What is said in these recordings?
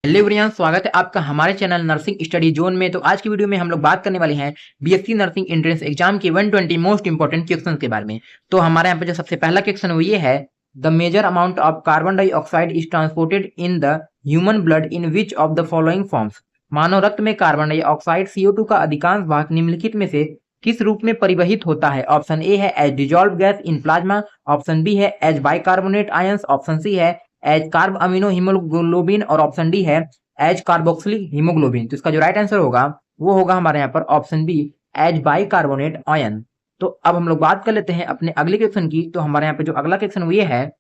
Hello everyone, स्वागत है आपका हमारे चैनल नर्सिंग स्टडी जोन में। तो आज की वीडियो में हम लोग बात करने वाले हैं बीएससी नर्सिंग एंट्रेंस एग्जाम के 120 मोस्ट इंपोर्टेंट क्वेश्चंस के बारे में। तो हमारे यहाँ पे जो सबसे पहला क्वेश्चन वो ये है, the major amount of carbon dioxide is transported in the human blood in which of the following forms. मानव रक्त में कार्बन डाइऑक्साइड CO2 का अधिकांश भाग निम्नलिखित में से किस रूप में परिवहित होता है। ऑप्शन ए है as dissolve gas in plasma, option B है as bicarbonate ions, option C है एज कार्ब अमीनो हीमोग्लोबिन और ऑप्शन डी है एज कार्बोक्सिलिक हीमोग्लोबिन। तो इसका जो राइट आंसर होगा वो होगा हमारे यहाँ पर option B as bicarbonate ion. तो अब हम लोग बात कर लेते हैं अपने अगले क्वेश्चन की। तो हमारे यहाँ पे जो अगला क्वेश्चन वो ये है,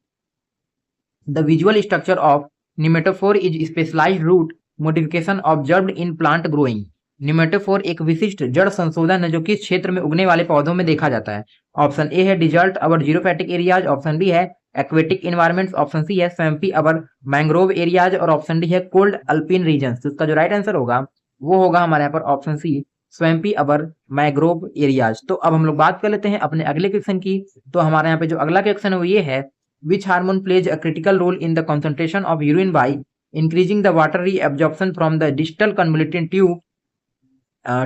the visual structure of pneumatophore is specialised root modification observed in plant growing. Pneumatophore एक विशिष्ट जड़ संशोधन है जो किस क्षेत्र में उगने वाले पौधों में देखा जाता है। ऑप्शन ए है डिजर्ट अवर जीरोफैटिक एरियाज, ऑप्शन बी है एक्वेटिक इन्वायरमेंट्स, ऑप्शन सी है स्वैम्पी अवर मैंग्रोव एरियाज और ऑप्शन डी है कोल्ड अल्पिन रीजन। तो इसका जो राइट आंसर होगा वो होगा हमारे यहाँ पर ऑप्शन सी स्वैम्पी अवर मैंग्रोव एरियाज। तो अब हम लोग बात कर लेते हैं अपने अगले क्वेश्चन की। तो हमारे यहाँ पे जो अगला क्वेश्चन है वो ये है, which hormone plays a critical role in the concentration of urine by increasing the water reabsorption from the distal convoluting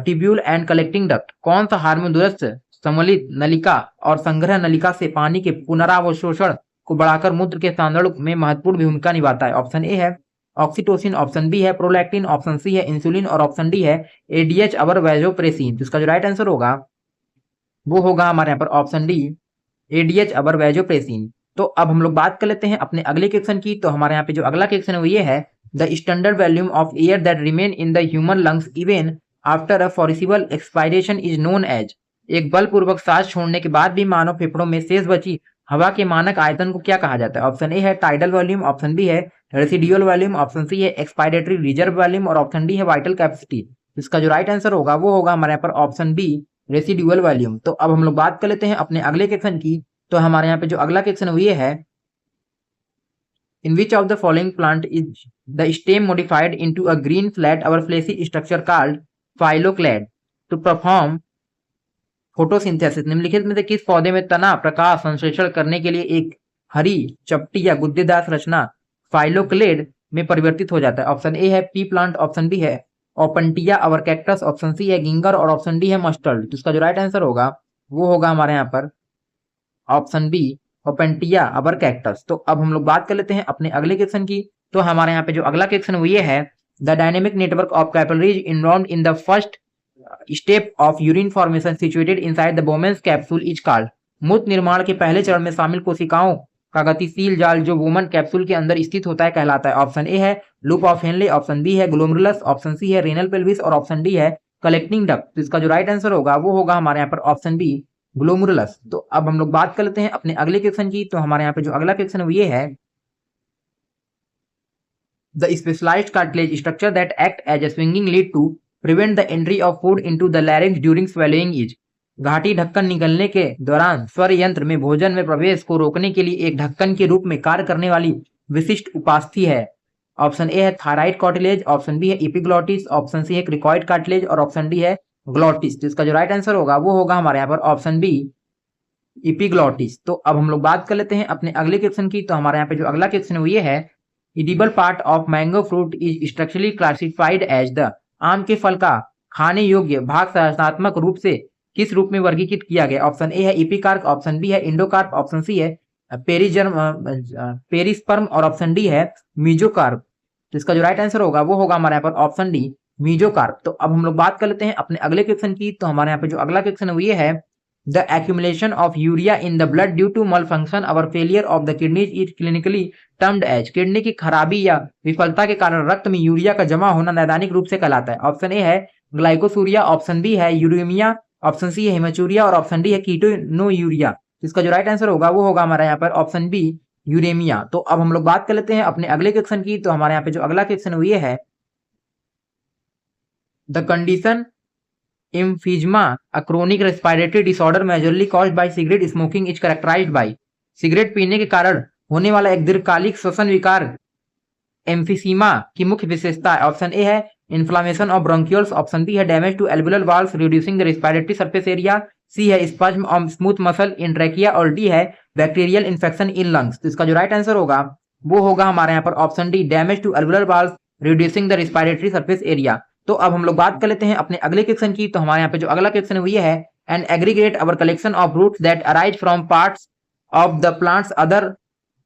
tubule and collecting duct. कौन सा हार्मोन दूरस्थ सम्मिलित नलिका और संग्रह नलिका से पानी के पुनरावशोषण को बढ़ाकर मूत्र के सांद्रण में महत्वपूर्ण भूमिका निभाता है। ऑप्शन ए है ऑक्सीटोसिन, ऑप्शन बी है प्रोलैक्टिन, ऑप्शन सी है इंसुलिन और ऑप्शन डी है ADH अवर वैजोप्रेसिन। तो इसका जो राइट आंसर होगा वो होगा हमारे यहाँ पर ऑप्शन डी ADH अवर वैजोप्रेसिन। तो अब हम लोग बात कर लेते हैं अपने अगले क्वेश्चन की। तो हमारे यहाँ पे जो अगला क्वेश्चन है वो ये है, the standard volume of air that remain in the human lungs even after a forcible expiration is known as. एक बलपूर्वक सांस छोड़ने के बाद भी मानव फेफड़ों में शेष बची हवा के मानक आयतन को क्या कहा जाता है। ऑप्शन ए है टाइडल वॉल्यूम, ऑप्शन बी है रेसिडुअल वॉल्यूम, ऑप्शन सी है एक्सपायरेटरी रिजर्व वॉल्यूम और ऑप्शन डी है वाइटल कैपेसिटी। इसका जो राइट आंसर होगा वो होगा हमारे यहाँ पर ऑप्शन बी रेसिडुअल वॉल्यूम। तो अब हम लोग बात कर लेते हैं अपने अगले क्वेश्चन की। तो हमारे यहाँ पे जो अगला क्वेश्चन है वो ये है, in which of the following plant is the stem modified into a green flat और fleshy structure called phylloclade to perform photosynthesis. निम्नलिखित में से किस पौधे में तना प्रकाश संश्लेषण करने के लिए एक हरी चपटी या गुद्देदार रचना फाइलोक्लेड में परिवर्तित हो जाता है। ऑप्शन ए है पी प्लांट, ऑप्शन बी है ओपनटिया अवर कैक्टस, ऑप्शन सी है गिंगर और ऑप्शन डी है मस्टर्ड। तो इसका जो राइट आंसर होगा वो होगा हमारे यहाँ पर ऑप्शन बी ओपनटिया अवर कैक्टस। तो अब हम लोग बात कर लेते हैं अपने अगले क्वेश्चन की। तो हमारे यहाँ पे जो अगला क्वेश्चन वो ये है, the dynamic network of capillaries involved in the first step of urine formation situated inside the women's capsule is called. मूत्र निर्माण के पहले चरण में शामिल कोशिकाओं का गतिशील जाल जो वोमन कैप्सूल के अंदर स्थित होता है कहलाता है। ऑप्शन ए है loop of Henle, option B है ग्लोमेरुलस, ऑप्शन सी है रेनल पेल्विस और ऑप्शन डी है कलेक्टिंग डक्ट। तो इसका जो राइट आंसर होगा वो होगा हमारे यहाँ पर ऑप्शन बी ग्लोमेरुलस। तो अब हम लोग बात कर लेते हैं अपने अगले क्वेश्चन की। तो हमारे यहाँ पे जो अगला क्वेश्चन है वो ये है, the specialised cartilage structure that act as a swinging lid to prevent the entry of food into the larynx during swallowing is. घाटी ढक्कन निगलने के दौरान स्वर यंत्र में भोजन में प्रवेश को रोकने के लिए एक ढक्कन के रूप में कार्य करने वाली विशिष्ट उपास्थि है। ऑप्शन ए है थायराइड कार्टिलेज, ऑप्शन बी है एपिग्लॉटिस, ऑप्शन सी है क्रिकॉइड कार्टिलेज और ऑप्शन डी है ग्लॉटिस। तो इसका जो राइट आंसर होगा वो होगा हमारे यहाँ पर ऑप्शन बी एपिग्लॉटिस। तो अब हम लोग बात कर लेते हैं अपने अगले क्वेश्चन की। तो हमारे यहाँ पे जो अगला क्वेश्चन है वो ये है, edible part of mango fruit is structurally classified as the. आम के फल का खाने योग्य भाग संरचनात्मक रूप से किस रूप में वर्गीकृत किया गया। ऑप्शन ए है एपिकार्प, ऑप्शन बी है इंडोकार्प, ऑप्शन सी है पेरिस्पर्म और ऑप्शन डी है मीजोकार्प। तो इसका जो राइट आंसर होगा वो होगा हमारे यहाँ पर ऑप्शन डी मीजोकार्प। तो अब हम लोग बात कर लेते हैं अपने अगले क्वेश्चन की। तो हमारे यहाँ पे जो अगला क्वेश्चन है वो ये है, the accumulation of urea in the blood due to malfunction और failure of the kidneys is clinically termed as. Kidney की खराबी या विफलता के कारण रक्त में यूरिया का जमा होना नैदानिक रूप से कहलाता है। ऑप्शन ए है ग्लाइकोसूरिया, ऑप्शन बी है यूरेमिया, ऑप्शन सी है हेमाचूरिया और ऑप्शन डी है कीटोनूरिया। इसका जो राइट आंसर होगा वो होगा हमारे यहाँ पर ऑप्शन बी यूरेमिया। तो अब हम लोग बात कर लेते हैं अपने अगले क्वेश्चन की। तो हमारे यहाँ पे जो अगला क्वेश्चन है ये है, the condition emphysema, a chronic respiratory disorder majorly caused by cigarette smoking is characterized by। Cigarette पीने के कारण होने वाला एक दीर्घकालिक श्वसन विकार एम्फिसीमा की मुख्य विशेषता है। ऑप्शन ए है inflammation of bronchioles, option B है damage to alveolar valves reducing the respiratory surface area, C है spasm of smooth muscle in trachea और डी है बैक्टीरियल इन्फेक्शन इन लंग्स। तो इसका जो राइट आंसर होगा वो होगा हमारे यहाँ पर option D damage to alveolar valves reducing the respiratory surface area. तो अब हम लोग बात कर लेते हैं अपने अगले क्वेश्चन की। तो हमारे यहाँ पे जो अगला क्वेश्चन है वो ये है, an aggregate or collection of roots that arise from parts of the plants other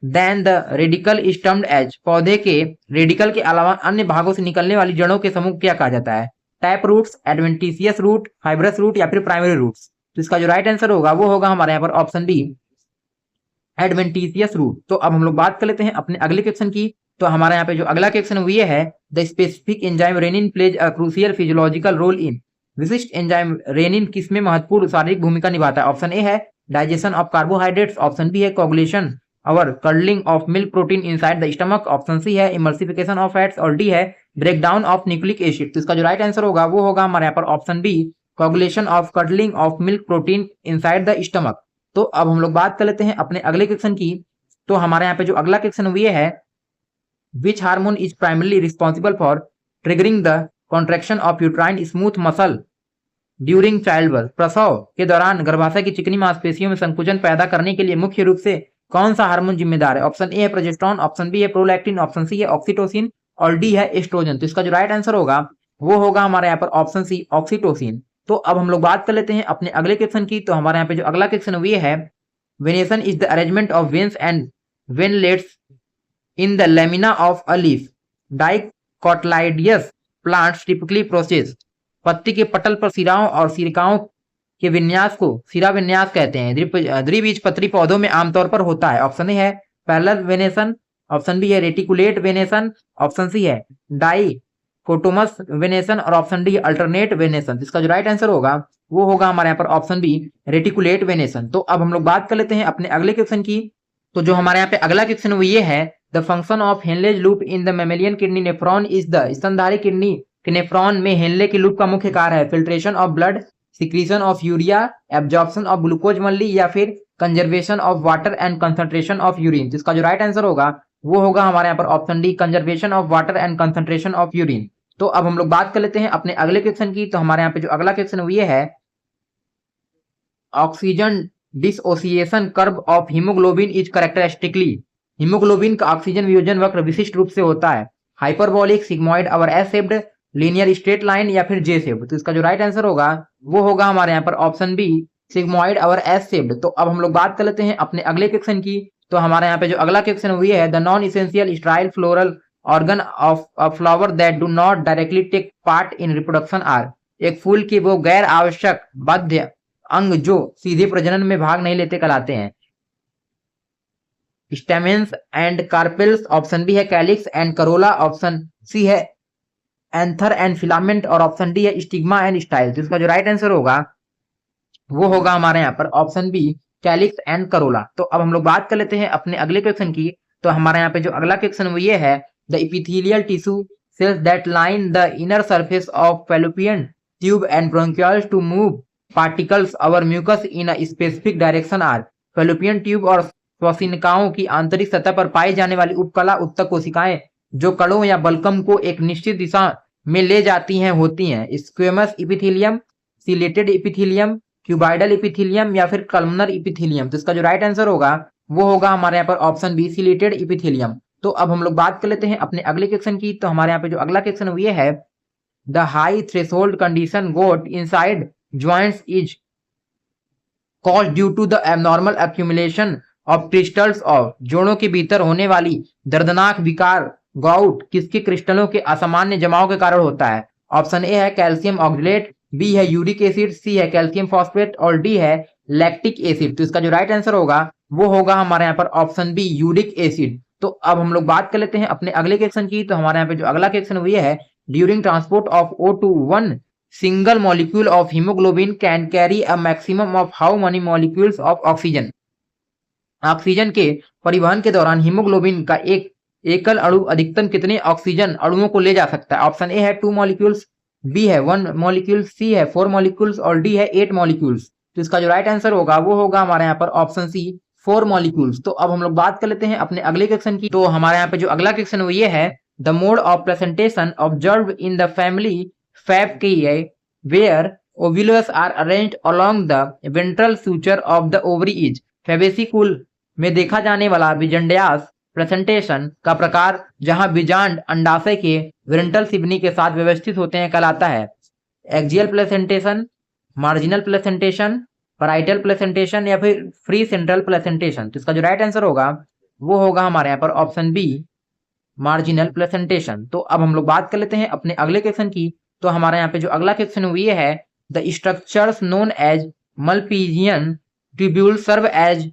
than the radicle stumped as. पौधे के रेडिकल के अलावा अन्य भागों से निकलने वाली जड़ों के समूह क्या कहा जाता है? Tap roots, adventitious root, fibrous root या फिर प्राइमरी रूट्स। तो इसका जो राइट आंसर होगा वो होगा हमारे यहाँ पर ऑप्शन बी, एडवेंटिशियस रूट। तो अब हम लोग बात कर लेते हैं अपने अगले क्वेश्चन की। तो हमारे यहाँ पे जो अगला क्वेश्चन है वो ये है, the specific enzyme renin plays a crucial physiological role in. विशिष्ट एंजाइम रेनिन किसमें महत्वपूर्ण शारीरिक भूमिका निभाता है? ऑप्शन ए है digestion of carbohydrates, option B है कोगुलेशन और curdling of milk protein inside the stomach, option C है इमल्सिफिकेशन ऑफ फैट्स और डी है ब्रेकडाउन ऑफ न्यूक्लिक एसिड। तो इसका जो राइट आंसर होगा वो होगा हमारे यहाँ पर option B, coagulation of curdling of milk protein inside the stomach. तो अब हम लोग बात कर लेते हैं अपने अगले क्वेश्चन की। तो हमारे यहाँ पे जो अगला क्वेश्चन ये है, which hormone is primarily responsible for triggering the contraction of uterine smooth muscle during child birth. प्रसव के दौरान गर्भाशय की चिकनी मांसपेशियों में संकुचन पैदा करने के लिए मुख्य रूप से कौन सा हार्मोन जिम्मेदार है? ऑप्शन ए है प्रोजेस्टेरोन, ऑप्शन बी है प्रोलैक्टिन, ऑप्शन सी है ऑक्सीटोसिन और डी है एस्ट्रोजन। तो इसका जो राइट आंसर होगा वो होगा हमारे यहाँ पर ऑप्शन सी, ऑक्सीटोसिन। तो अब हम लोग बात कर लेते हैं अपने अगले क्वेश्चन की। तो हमारे यहाँ पे जो अगला क्वेश्चन ये है, venation is the arrangement of veins and veinlets in the lamina of a leaf. Dicotyledonous plants typically process. पत्ती के पटल पर सिराओं और सिरकाओं के विन्यास को सिरा विन्यास कहते हैं। द्विबीजपत्री पौधों में आमतौर पर होता है। ऑप्शन ए है पैरेलल वेनेसन, ऑप्शन बी है रेटिकुलेट वेनेसन, ऑप्शन सी है डाइकोटोमस वेनेसन और ऑप्शन डी अल्टरनेट वेनेसन। इसका जो राइट आंसर होगा वो होगा हमारे यहाँ पर ऑप्शन बी, रेटिकुलेट वेनेसन। तो अब हम लोग बात कर लेते हैं अपने अगले क्वेश्चन की। तो जो हमारे यहाँ पे अगला क्वेश्चन वो ये है, the function of Henle's loop in the mammalian kidney nephron is the. स्तनधारी किडनी के नेफ्रॉन में हेनले के लूप का मुख्य कार्य है filtration of blood, secretion of urea, absorption of glucose मल्ली या फिर conservation of water and concentration of urine. जिसका जो राइट आंसर होगा वो होगा हमारे यहाँ पर option D, conservation of water and concentration of urine. तो अब हम लोग बात कर लेते हैं अपने अगले क्वेश्चन की। तो हमारे यहाँ पे जो अगला क्वेश्चन वो ये है, oxygen dissociation curve of haemoglobin is characteristically. Haemoglobin का ऑक्सीजन वियोजन वक्र विशिष्ट रूप से होता है हाइपरबोलिक, सिग्मोइड और S shaped, linear straight line या फिर जे शेप्ड। तो इसका जो राइट आंसर होगा वो होगा हमारे यहाँ पर ऑप्शन बी, सिग्मोइड और एस शेप्ड। तो अब हम लोग बात कर लेते हैं अपने अगले क्वेश्चन की। तो हमारे यहाँ पे जो अगला क्वेश्चन वो ये है, the non essential style floral organ of a flower that do not directly take part in reproduction are. एक फूल के वो गैर आवश्यक बाध्य अंग जो सीधे प्रजनन में भाग नहीं लेते कहलाते हैं। Stamens and carpels, option B है calyx and corolla, option C है एंथर एंड फिलामेंट और ऑप्शन डी है स्टिग्मा एंड स्टाइल। तो इसका जो राइट आंसर होगा वो होगा हमारे यहाँ पर option B, calyx and corolla. तो अब हम लोग बात कर लेते हैं अपने अगले क्वेश्चन की। तो हमारे यहाँ पे जो अगला क्वेश्चन वो ये है, the epithelial tissue cells that line the inner surface of Fallopian tube and bronchioles to move particles और mucus in a specific direction are. Fallopian tube और श्वसनिकाओं की आंतरिक सतह पर पाई जाने वाली उपकला उत्तक कोशिकाएं जो कणों या बल्कम को एक निश्चित दिशा में ले जाती हैं होती हैं squamous epithelium, chelated epithelium, cuboidal epithelium या फिर कल्मनर एपिथेलियम। तो इसका जो राइट आंसर होगा वो होगा हमारे यहाँ पर ऑप्शन बी, सिलेटेड एपिथेलियम। तो अब हम लोग बात कर लेते हैं अपने अगले क्वेश्चन की। तो हमारे यहाँ पे जो अगला क्वेश्चन ये है, the high threshold condition gout inside joints is cause due to the abnormal accumulation of crystals of. जोड़ों के भीतर होने वाली दर्दनाक विकार गॉउट किसके क्रिस्टलों के असामान्य जमाव के कारण होता है? ऑप्शन ए है कैल्शियम ऑक्सलेट, बी है यूरिक एसिड, सी है कैल्शियम फॉस्फेट और डी है लैक्टिक एसिड। तो इसका जो राइट आंसर होगा वो होगा हमारे यहाँ पर ऑप्शन बी, यूरिक एसिड। तो अब हम लोग बात कर लेते हैं अपने अगले क्वेश्चन की। तो हमारे यहाँ पे जो अगला क्वेश्चन वो ये है, during transport of O2 one single molecule of haemoglobin can carry a maximum of how many molecules of oxygen. Oxygen के परिवहन के दौरान हीमोग्लोबिन का एक एकल अणु अधिकतम कितने ऑक्सीजन अणुओं को ले जा सकता है? ऑप्शन ए है 2 मॉलिक्यूल्स, बी है 1 मॉलिक्यूल, सी है 4 मॉलिक्यूल्स और डी है 8 मॉलिक्यूल्स। तो इसका जो राइट आंसर होगा वो होगा हमारे यहाँ पर ऑप्शन सी, 4 मॉलिक्यूल्स। तो अब हम लोग बात कर लेते हैं अपने अगले क्वेश्चन की। तो हमारे यहाँ पे जो अगला क्वेश्चन वो ये है, the mode of presentation observe in the family Fabaceae where ovules are arranged along the ventral suture of the ovary is. Fabaceae कुल में देखा जाने वाला विजंड्यास प्रेजेंटेशन का प्रकार जहां बीजांड अंडाशय के वेंट्रल सिवनी के साथ व्यवस्थित होते हैं कहलाता है axial placentation, marginal placentation, parietal placentation या फिर फ्री सेंट्रल प्लेसेंटेशन। तो इसका जो राइट आंसर होगा वो होगा हमारे यहाँ पर ऑप्शन बी, मार्जिनल प्लेसेंटेशन। तो अब हम लोग बात कर लेते हैं अपने अगले क्वेश्चन की। तो हमारे यहाँ पे जो अगला क्वेश्चन वो ये है, the structures known as Malpighian tubule serve as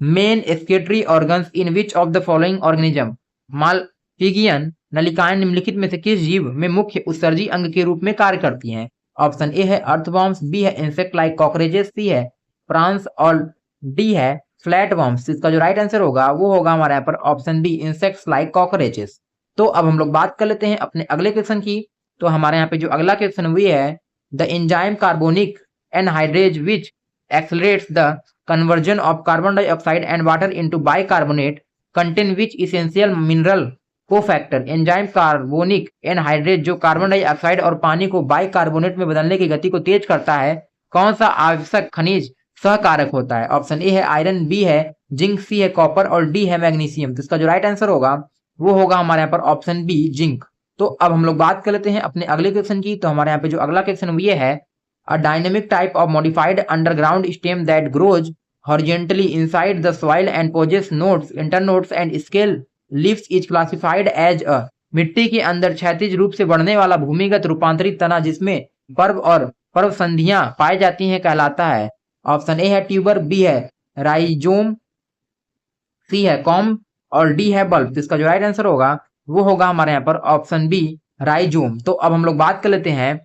main excretory organs in which of the following organism. Malpighian नलिकाएं निम्नलिखित में से किस जीव में मुख्य उत्सर्जी अंग के रूप में कार्य करती हैं। ऑप्शन ए है अर्थवॉर्म्स, बी है इंसेक्ट लाइक कॉकरोचेस, सी है प्रांस और डी है फ्लैट वर्म्स। इसका जो राइट आंसर होगा वो होगा हमारे यहाँ पर option B, insects like cockroaches. तो अब हम लोग बात कर लेते हैं अपने अगले क्वेश्चन की। तो हमारे यहाँ पे जो अगला क्वेश्चन वो है, the enzyme carbonic anhydrase which accelerates the conversion of carbon dioxide and water into bicarbonate contain which essential mineral cofactor. Enzyme carbonic anhydrase जो कार्बन डाइऑक्साइड और पानी को बाइकार्बोनेट में बदलने की गति को तेज करता है, कौन सा आवश्यक खनिज सहकारक होता है। ऑप्शन ए है आयरन, बी है जिंक, सी है कॉपर और डी है मैग्नीशियम। तो इसका जो राइट आंसर होगा वो होगा हमारे यहाँ पर ऑप्शन बी, जिंक। तो अब हम लोग बात कर लेते हैं अपने अगले क्वेश्चन की। तो हमारे यहाँ पे जो अगला क्वेश्चन ये है, a dynamic type of modified underground stem that grows horizontally inside the soil and possesses nodes, internodes and scale leaves is classified as a. मिट्टी के अंदर क्षैतिज रूप से बढ़ने वाला भूमिगत रूपांतरित तना जिसमें पर्व और पर्व संधियां पाई जाती हैं कहलाता है। ऑप्शन ए है ट्यूबर, बी है राइजोम, सी है कॉम और डी है बल्ब। तो इसका जो राइट आंसर होगा वो होगा हमारे यहाँ पर ऑप्शन बी, राइजोम। तो अब हम लोग बात कर लेते हैं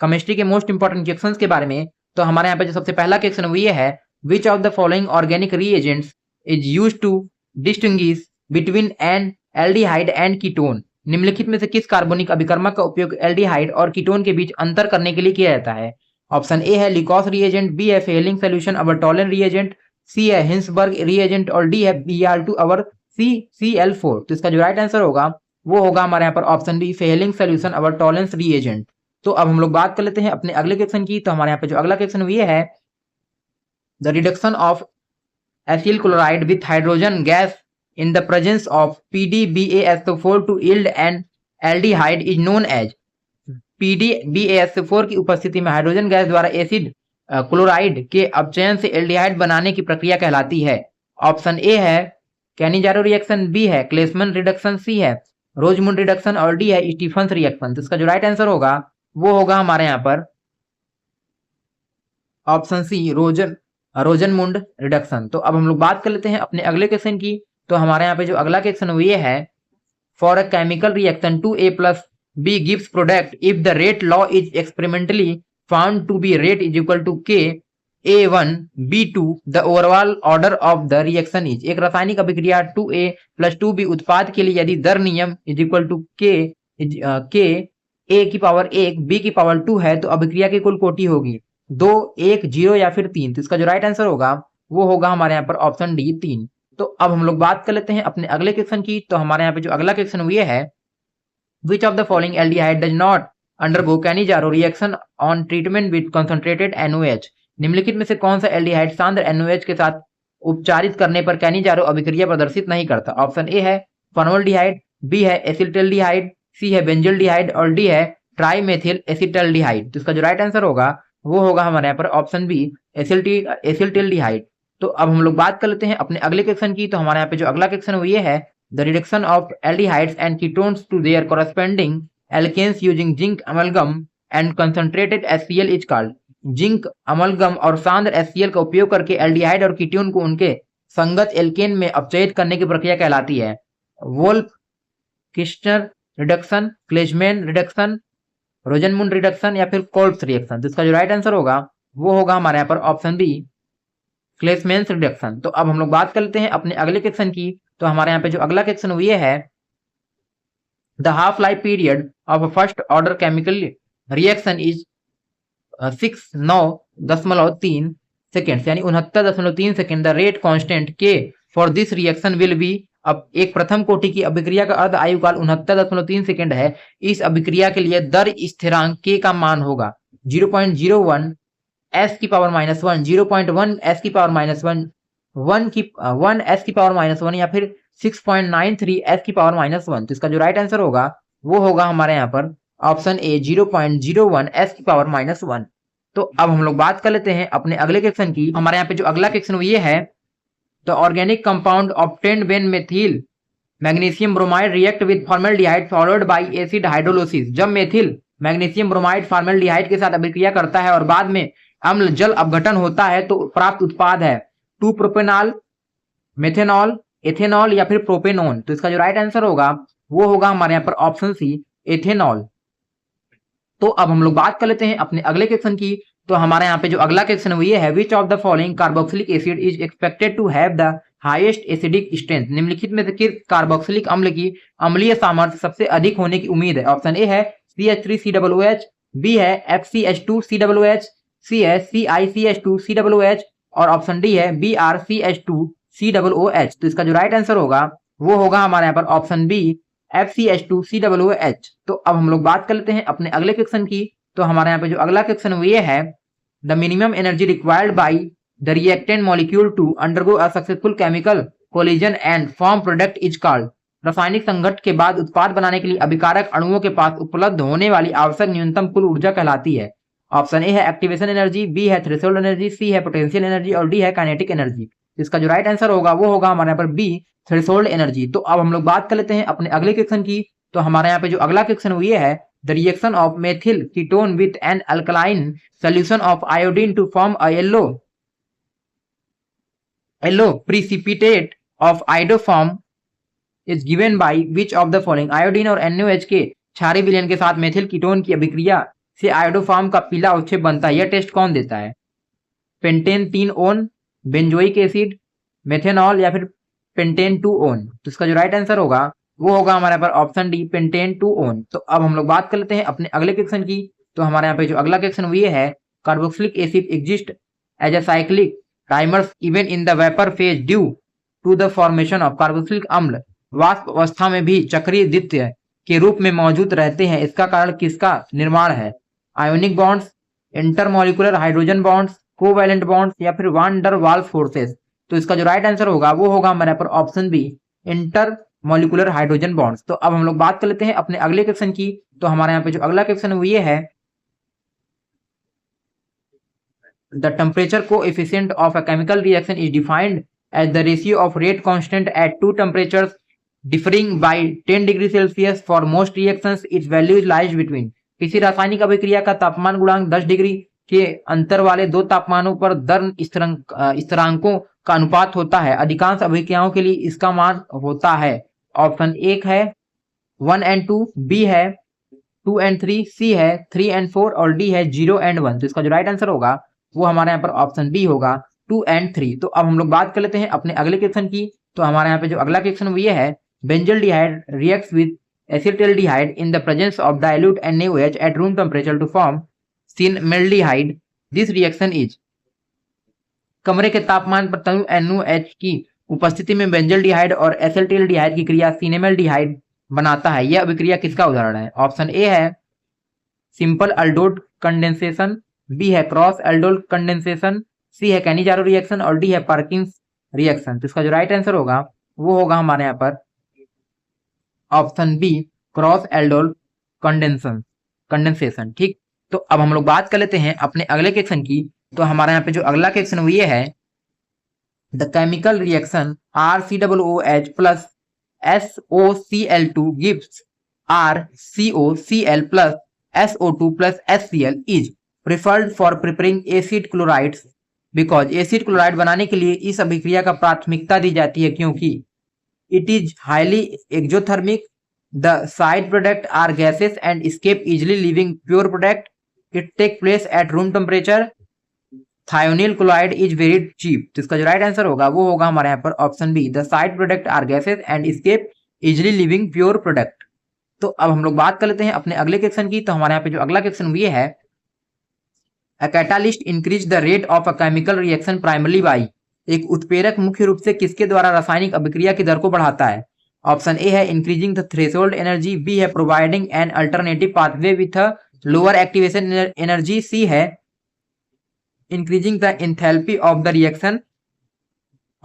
केमिस्ट्री के मोस्ट इंपोर्टेंट क्वेश्चंस के बारे में। तो हमारे यहाँ पे जो सबसे पहला क्वेश्चन वो ये है, which of the following organic reagents is used to distinguish between an aldehyde and ketone. निम्नलिखित में से किस कार्बनिक अभिकर्मक का उपयोग एल्डिहाइड और कीटोन के बीच अंतर करने के लिए किया जाता है। ऑप्शन ए है लिकॉस रिएजेंट, बी है फेलिंग सोल्यूशन अवर टॉलन रिएजेंट, सी है हिंसबर्ग रिएजेंट और डी है Br2 अवर CCl4। तो इसका जो राइट आंसर होगा वो होगा हमारे यहाँ पर ऑप्शन बी, फेलिंग सोल्यूशन अवर टॉलेंस रिएजेंट। तो अब हम लोग बात कर लेते हैं अपने अगले क्वेश्चन की। तो हमारे यहाँ पे जो अगला क्वेश्चन ये है, the reduction of acyl chloride with hydrogen gas in the presence of PDBaSO4 to yield an aldehyde is known as। PDBaSO4 की उपस्थिति में हाइड्रोजन गैस द्वारा एसिड क्लोराइड के अपचयन से एल्डिहाइड बनाने की प्रक्रिया कहलाती है। ऑप्शन ए है कैनिजारो रिएक्शन, बी है क्लेसमैन रिडक्शन, सी है रोजमुंड रिडक्शन और डी है स्टीफंस रिएक्शन। तो इसका जो राइट आंसर होगा वो होगा हमारे यहाँ पर ऑप्शन सी, रोजनमुंड रिडक्शन। तो अब हम लोग बात कर लेते हैं अपने अगले क्वेश्चन की। तो हमारे यहाँ पे जो अगला क्वेश्चन ये है, for a chemical reaction 2A+B gives product if the rate law is experimentally found to be rate is equal to K A1B2 the overall order of the reaction is. एक रासायनिक अभिक्रिया 2A+2B उत्पाद के लिए यदि दर नियम is equal to K A की पावर 1 B की पावर 2 है तो अभिक्रिया की कुल कोटि होगी 2, 1, 0 या फिर 3। तो इसका जो राइट आंसर होगा वो होगा हमारे यहाँ पर ऑप्शन डी, 3। तो अब हम लोग बात कर लेते हैं अपने अगले क्वेश्चन की। तो हमारे यहाँ पे जो अगला क्वेश्चन ये है, which of the following aldehyde does not undergo Cannizzaro reaction on treatment with concentrated NOH। निम्नलिखित में से कौन सा एल्डिहाइड सांद्र NOH के साथ उपचारित करने पर कैनिजारो अभिक्रिया प्रदर्शित नहीं करता। ऑप्शन ए है फॉर्मल्डिहाइड, बी है एसिटल्डिहाइड, सी है बेंजल्डिहाइड और डी है ट्राइमेथिल एसिटल्डिहाइड। तो इसका जो राइट आंसर होगा वो होगा हमारे यहाँ पर ऑप्शन बी, एसिटल्डिहाइड। तो अब हम लोग बात कर लेते हैं अपने अगले क्वेश्चन की। तो हमारे यहाँ पे जो अगला क्वेश्चन ये है, the reduction of aldehydes and ketones to their corresponding alkanes using zinc amalgam and concentrated HCl is called. Zinc amalgam और सांद्र HCl का उपयोग करके एल्डिहाइड और कीटोन को उनके संगत एल्केन में अपचयित करने की प्रक्रिया कहलाती है वोल्फ किस्टनर रिडक्शन, क्लेजमैन रिडक्शन, रोजनमुंड रिडक्शन या फिर कोल्ब्स रिएक्शन। तो इसका जो राइट आंसर होगा वो होगा हमारे यहाँ पर ऑप्शन बी, क्लेसमैन रिडक्शन। तो अब हम लोग बात करते हैं अपने अगले क्वेश्चन की। तो हमारे यहाँ पे जो अगला क्वेश्चन ये है, the half life period of a first order chemical reaction is 69.3 second, यानी 69.3 second. The rate constant K for this reaction will be. अब एक प्रथम कोटि की अभिक्रिया का अर्ध आयु काल 69.3 सेकेंड है। इस अभिक्रिया के लिए दर स्थिरांक K का मान होगा 0.01 S की पावर -1, 0.1 S की पावर -1, 1 S की पावर -1 या फिर 6.93 s की पावर -1। तो इसका जो राइट आंसर होगा वो होगा हमारे यहाँ पर ऑप्शन ए 0.01 s की पावर -1। तो अब हम लोग बात कर लेते हैं अपने अगले क्वेश्चन की। हमारे यहाँ पे जो अगला क्वेश्चन ये है, the organic compound obtained when methyl magnesium bromide react with formaldehyde followed by acid hydrolysis. जब मेथिल मैग्नीशियम ब्रोमाइड फॉर्मल्डिहाइड के साथ अभिक्रिया करता है और बाद में अम्ल जल अपघटन होता है तो प्राप्त उत्पाद है 2 प्रोपेनॉल, मेथेनॉल, एथेनॉल या फिर प्रोपेनोन। तो इसका जो राइट आंसर होगा वो होगा हमारे यहाँ पर ऑप्शन सी एथेनॉल। तो अब हम लोग बात कर लेते हैं अपने अगले क्वेश्चन की। तो हमारे यहाँ पे जो अगला क्वेश्चन है वो ये है, which of the following carboxylic acid is expected to have the highest acidic strength. निम्नलिखित में से किस कार्बोक्सिलिक अम्ल की अम्लीय सामर्थ्य सबसे अधिक होने की उम्मीद है। ऑप्शन ए है CH3COOH, बी है FCH2COOH, सी है CiCH2COOH और ऑप्शन डी है BrCH2COOH। तो इसका जो राइट आंसर होगा वो होगा हमारे यहाँ पर ऑप्शन बी FCH2COOH। तो अब हम लोग बात कर लेते हैं अपने अगले क्वेश्चन की। तो हमारे यहाँ पे जो अगला क्वेश्चन वो ये है, the minimum energy required by the reactant molecule to undergo a successful chemical collision and form product is called. रासायनिक संघट्ट के बाद उत्पाद बनाने के लिए अभिकारक अणुओं के पास उपलब्ध होने वाली आवश्यक न्यूनतम कुल ऊर्जा कहलाती है। ऑप्शन ए है एक्टिवेशन एनर्जी, बी है थ्रेशोल्ड एनर्जी, सी है पोटेंशियल एनर्जी और डी है काइनेटिक एनर्जी। इसका जो राइट आंसर होगा वो होगा हमारे यहाँ पर बी थ्रेशोल्ड एनर्जी। तो अब हम लोग बात कर लेते हैं अपने अगले क्वेश्चन की। तो हमारे यहाँ पे जो अगला क्वेश्चन वो ये है, the reaction of methyl ketone with an alkaline solution of iodine to form a yellow precipitate of iodoform is given by which of the following। Iodine और NaOH के क्षारीय विलयन के साथ मेथिल कीटोन की अभिक्रिया से आयोडोफॉर्म का पीला अवक्षेप बनता है। यह टेस्ट कौन देता है? Pentane 3 own, benzoic acid, methanol या फिर पेंटेन 2 ओन। तो इसका जो राइट आंसर होगा वो होगा हमारे पर ऑप्शन डी पेंटेन 2 ओन। तो अब हम लोग बात कर लेते हैं अपने अगले क्वेश्चन की। तो हमारे यहाँ पे जो अगला क्वेश्चन ये है, carboxylic acid exist as a cyclic dimers even in the vapour phase due to the formation of. Carboxylic अम्ल वाष्प अवस्था में भी चक्रीय द्वितीय के रूप में मौजूद रहते हैं, इसका कारण किसका निर्माण है? Ionic bonds, intermolecular hydrogen bonds, covalent bonds या फिर वान डर वाल्स फोर्सेस। तो इसका जो राइट आंसर होगा वो होगा हमारे पर option B intermolecular hydrogen bonds. तो अब हम लोग बात कर लेते हैं अपने अगले क्वेश्चन की। तो हमारे यहाँ पे जो अगला क्वेश्चन है वो ये है, the temperature coefficient of a chemical reaction is defined as the ratio of rate constant at two temperatures differing by 10 degree Celsius for most reactions. Its value lies between। किसी रासायनिक अभिक्रिया का तापमान गुणांक 10 डिग्री के अंतर वाले दो तापमानों पर दर स्थिरांकों का अनुपात होता है। अधिकांश अभिक्रियाओं के लिए इसका मान होता है, ऑप्शन एक है 1 and 2, बी है 2 and 3, सी है 3 and 4 और डी है 0 and 1। तो इसका जो राइट आंसर होगा वो हमारे यहाँ पर ऑप्शन बी होगा 2 and 3। तो अब हम लोग बात कर लेते हैं अपने अगले क्वेश्चन की। तो हमारे यहाँ पे जो अगला क्वेश्चन वो ये है, benzaldehyde reacts with acetaldehyde in the presence of dilute NaOH at room temperature to form cinnamaldehyde. This reaction is. कमरे के तापमान पर तनु NaOH की उपस्थिति में बेंजल्डिहाइड और एसिटाल्डिहाइड की क्रिया सिनेमेल्डिहाइड बनाता है। यह अभिक्रिया किसका उदाहरण है? ऑप्शन ए है सिंपल अल्डोड कंडेंसेशन, बी है क्रॉस एल्डोल कंडेंसेशन, सी है कैनिजारो रिएक्शन और डी है पार्किंस रिएक्शन। तो इसका जो राइट आंसर होगा वो होगा हमारे यहाँ पर option B cross aldol condensation. ठीक, तो अब हम लोग बात कर लेते हैं अपने अगले क्वेश्चन की। तो हमारे यहाँ पे जो अगला क्वेश्चन वो ये है, the chemical reaction RCOOH plus SOCl2 gives RCOCl plus SO2 plus HCl is preferred for preparing acid chlorides because. Acid chloride बनाने के लिए इस अभिक्रिया का प्राथमिकता दी जाती है क्योंकि it is highly exothermic, the side product are gases and escape easily leaving pure product, it take place at room temperature, thionyl chloride is very cheap. तो इसका जो राइट आंसर होगा वो होगा हमारे यहाँ पर option B the side product are gases and escape easily leaving pure product. तो अब हम लोग बात कर लेते हैं अपने अगले क्वेश्चन की। तो हमारे यहाँ पे जो अगला क्वेश्चन ये है, A catalyst increase the rate of a chemical reaction primarily by। एक उत्प्रेरक मुख्य रूप से किसके द्वारा रासायनिक अभिक्रिया की दर को बढ़ाता है? ऑप्शन ए है increasing the threshold energy, B है providing an alternative pathway with a lower activation energy, C है increasing the enthalpy of the reaction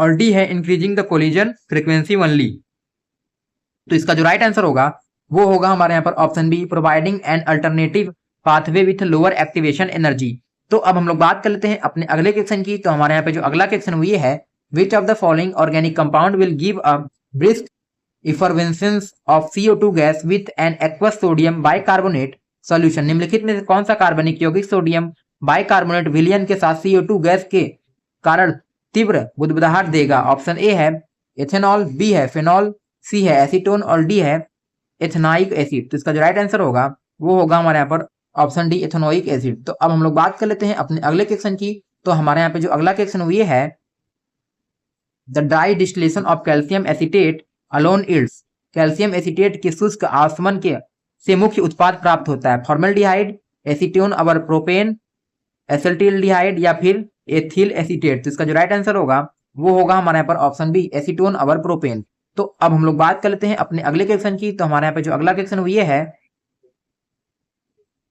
और डी है increasing the collision frequency only. तो इसका जो राइट आंसर होगा वो होगा हमारे यहाँ पर option B, providing an alternative pathway with lower activation energy. तो अब हम लोग बात कर लेते हैं अपने अगले क्वेश्चन की। तो हमारे यहाँ पे जो अगला क्वेश्चन हुई है, which of the following organic compound will give a brisk effervescence of CO2 gas with an aqueous sodium bicarbonate solution. निम्नलिखित में से कौन सा कार्बनिक यौगिक सोडियम बाइकार्बोनेट विलयन के साथ CO2 गैस के कारण तीव्र बुदबुदाहट देगा? ऑप्शन ए है एथेनॉल, बी है फिनॉल, सी है एसीटोन और डी है एथेनाइक एसिड। तो इसका जो राइट आंसर होगा वो होगा हमारे यहाँ पर ऑप्शन डी, एथेनोइक एसिड। तो अब हम लोग बात कर लेते हैं अपने अगले क्वेश्चन की। तो हमारे यहाँ पे जो अगला क्वेश्चन हुई है, the dry distillation of calcium acetate alone yields. Calcium acetate के शुष्क आसमन के से मुख्य उत्पाद प्राप्त होता है? फॉर्मल्डिहाइड, एसीटोन अवर प्रोपेन, एसिटिल्डिहाइड या फिर एथिल एसिटेट। तो इसका जो राइट आंसर होगा वो होगा हमारे यहाँ पर ऑप्शन बी, एसीटोन अवर प्रोपेन। तो अब हम लोग बात कर लेते हैं अपने अगले क्वेश्चन की। तो हमारे यहाँ पे जो अगला क्वेश्चन हुई है,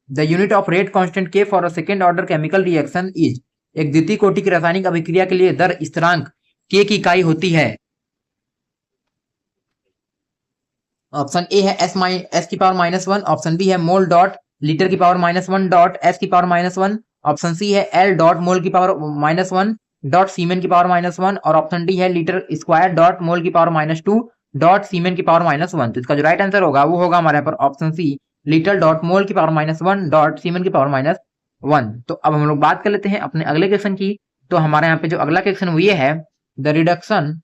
the unit of rate constant k for a second order chemical reaction is. एक द्वितीय कोटि की रासायनिक अभिक्रिया के लिए दर स्थिरांक के की इकाई होती है? ऑप्शन ए है एस की पावर -1, ऑप्शन बी है मोल डॉट लीटर की पावर -1 डॉट एस की पावर -1, ऑप्शन सी है एल डॉट मोल की पावर -1 डॉट सीमेन की पावर -1 और ऑप्शन डी है लीटर स्क्वायर डॉट मोल की पावर -2 डॉट सीमेन की पावर -1। तो इसका जो राइट आंसर होगा वो होगा हमारे यहाँ पर ऑप्शन सी, लीटर डॉट मोल की पावर -1 डॉट सीमेन की पावर -1। तो अब हम लोग बात कर लेते हैं अपने अगले क्वेश्चन की। तो हमारे यहाँ पे जो अगला क्वेश्चन हुई है, the reaction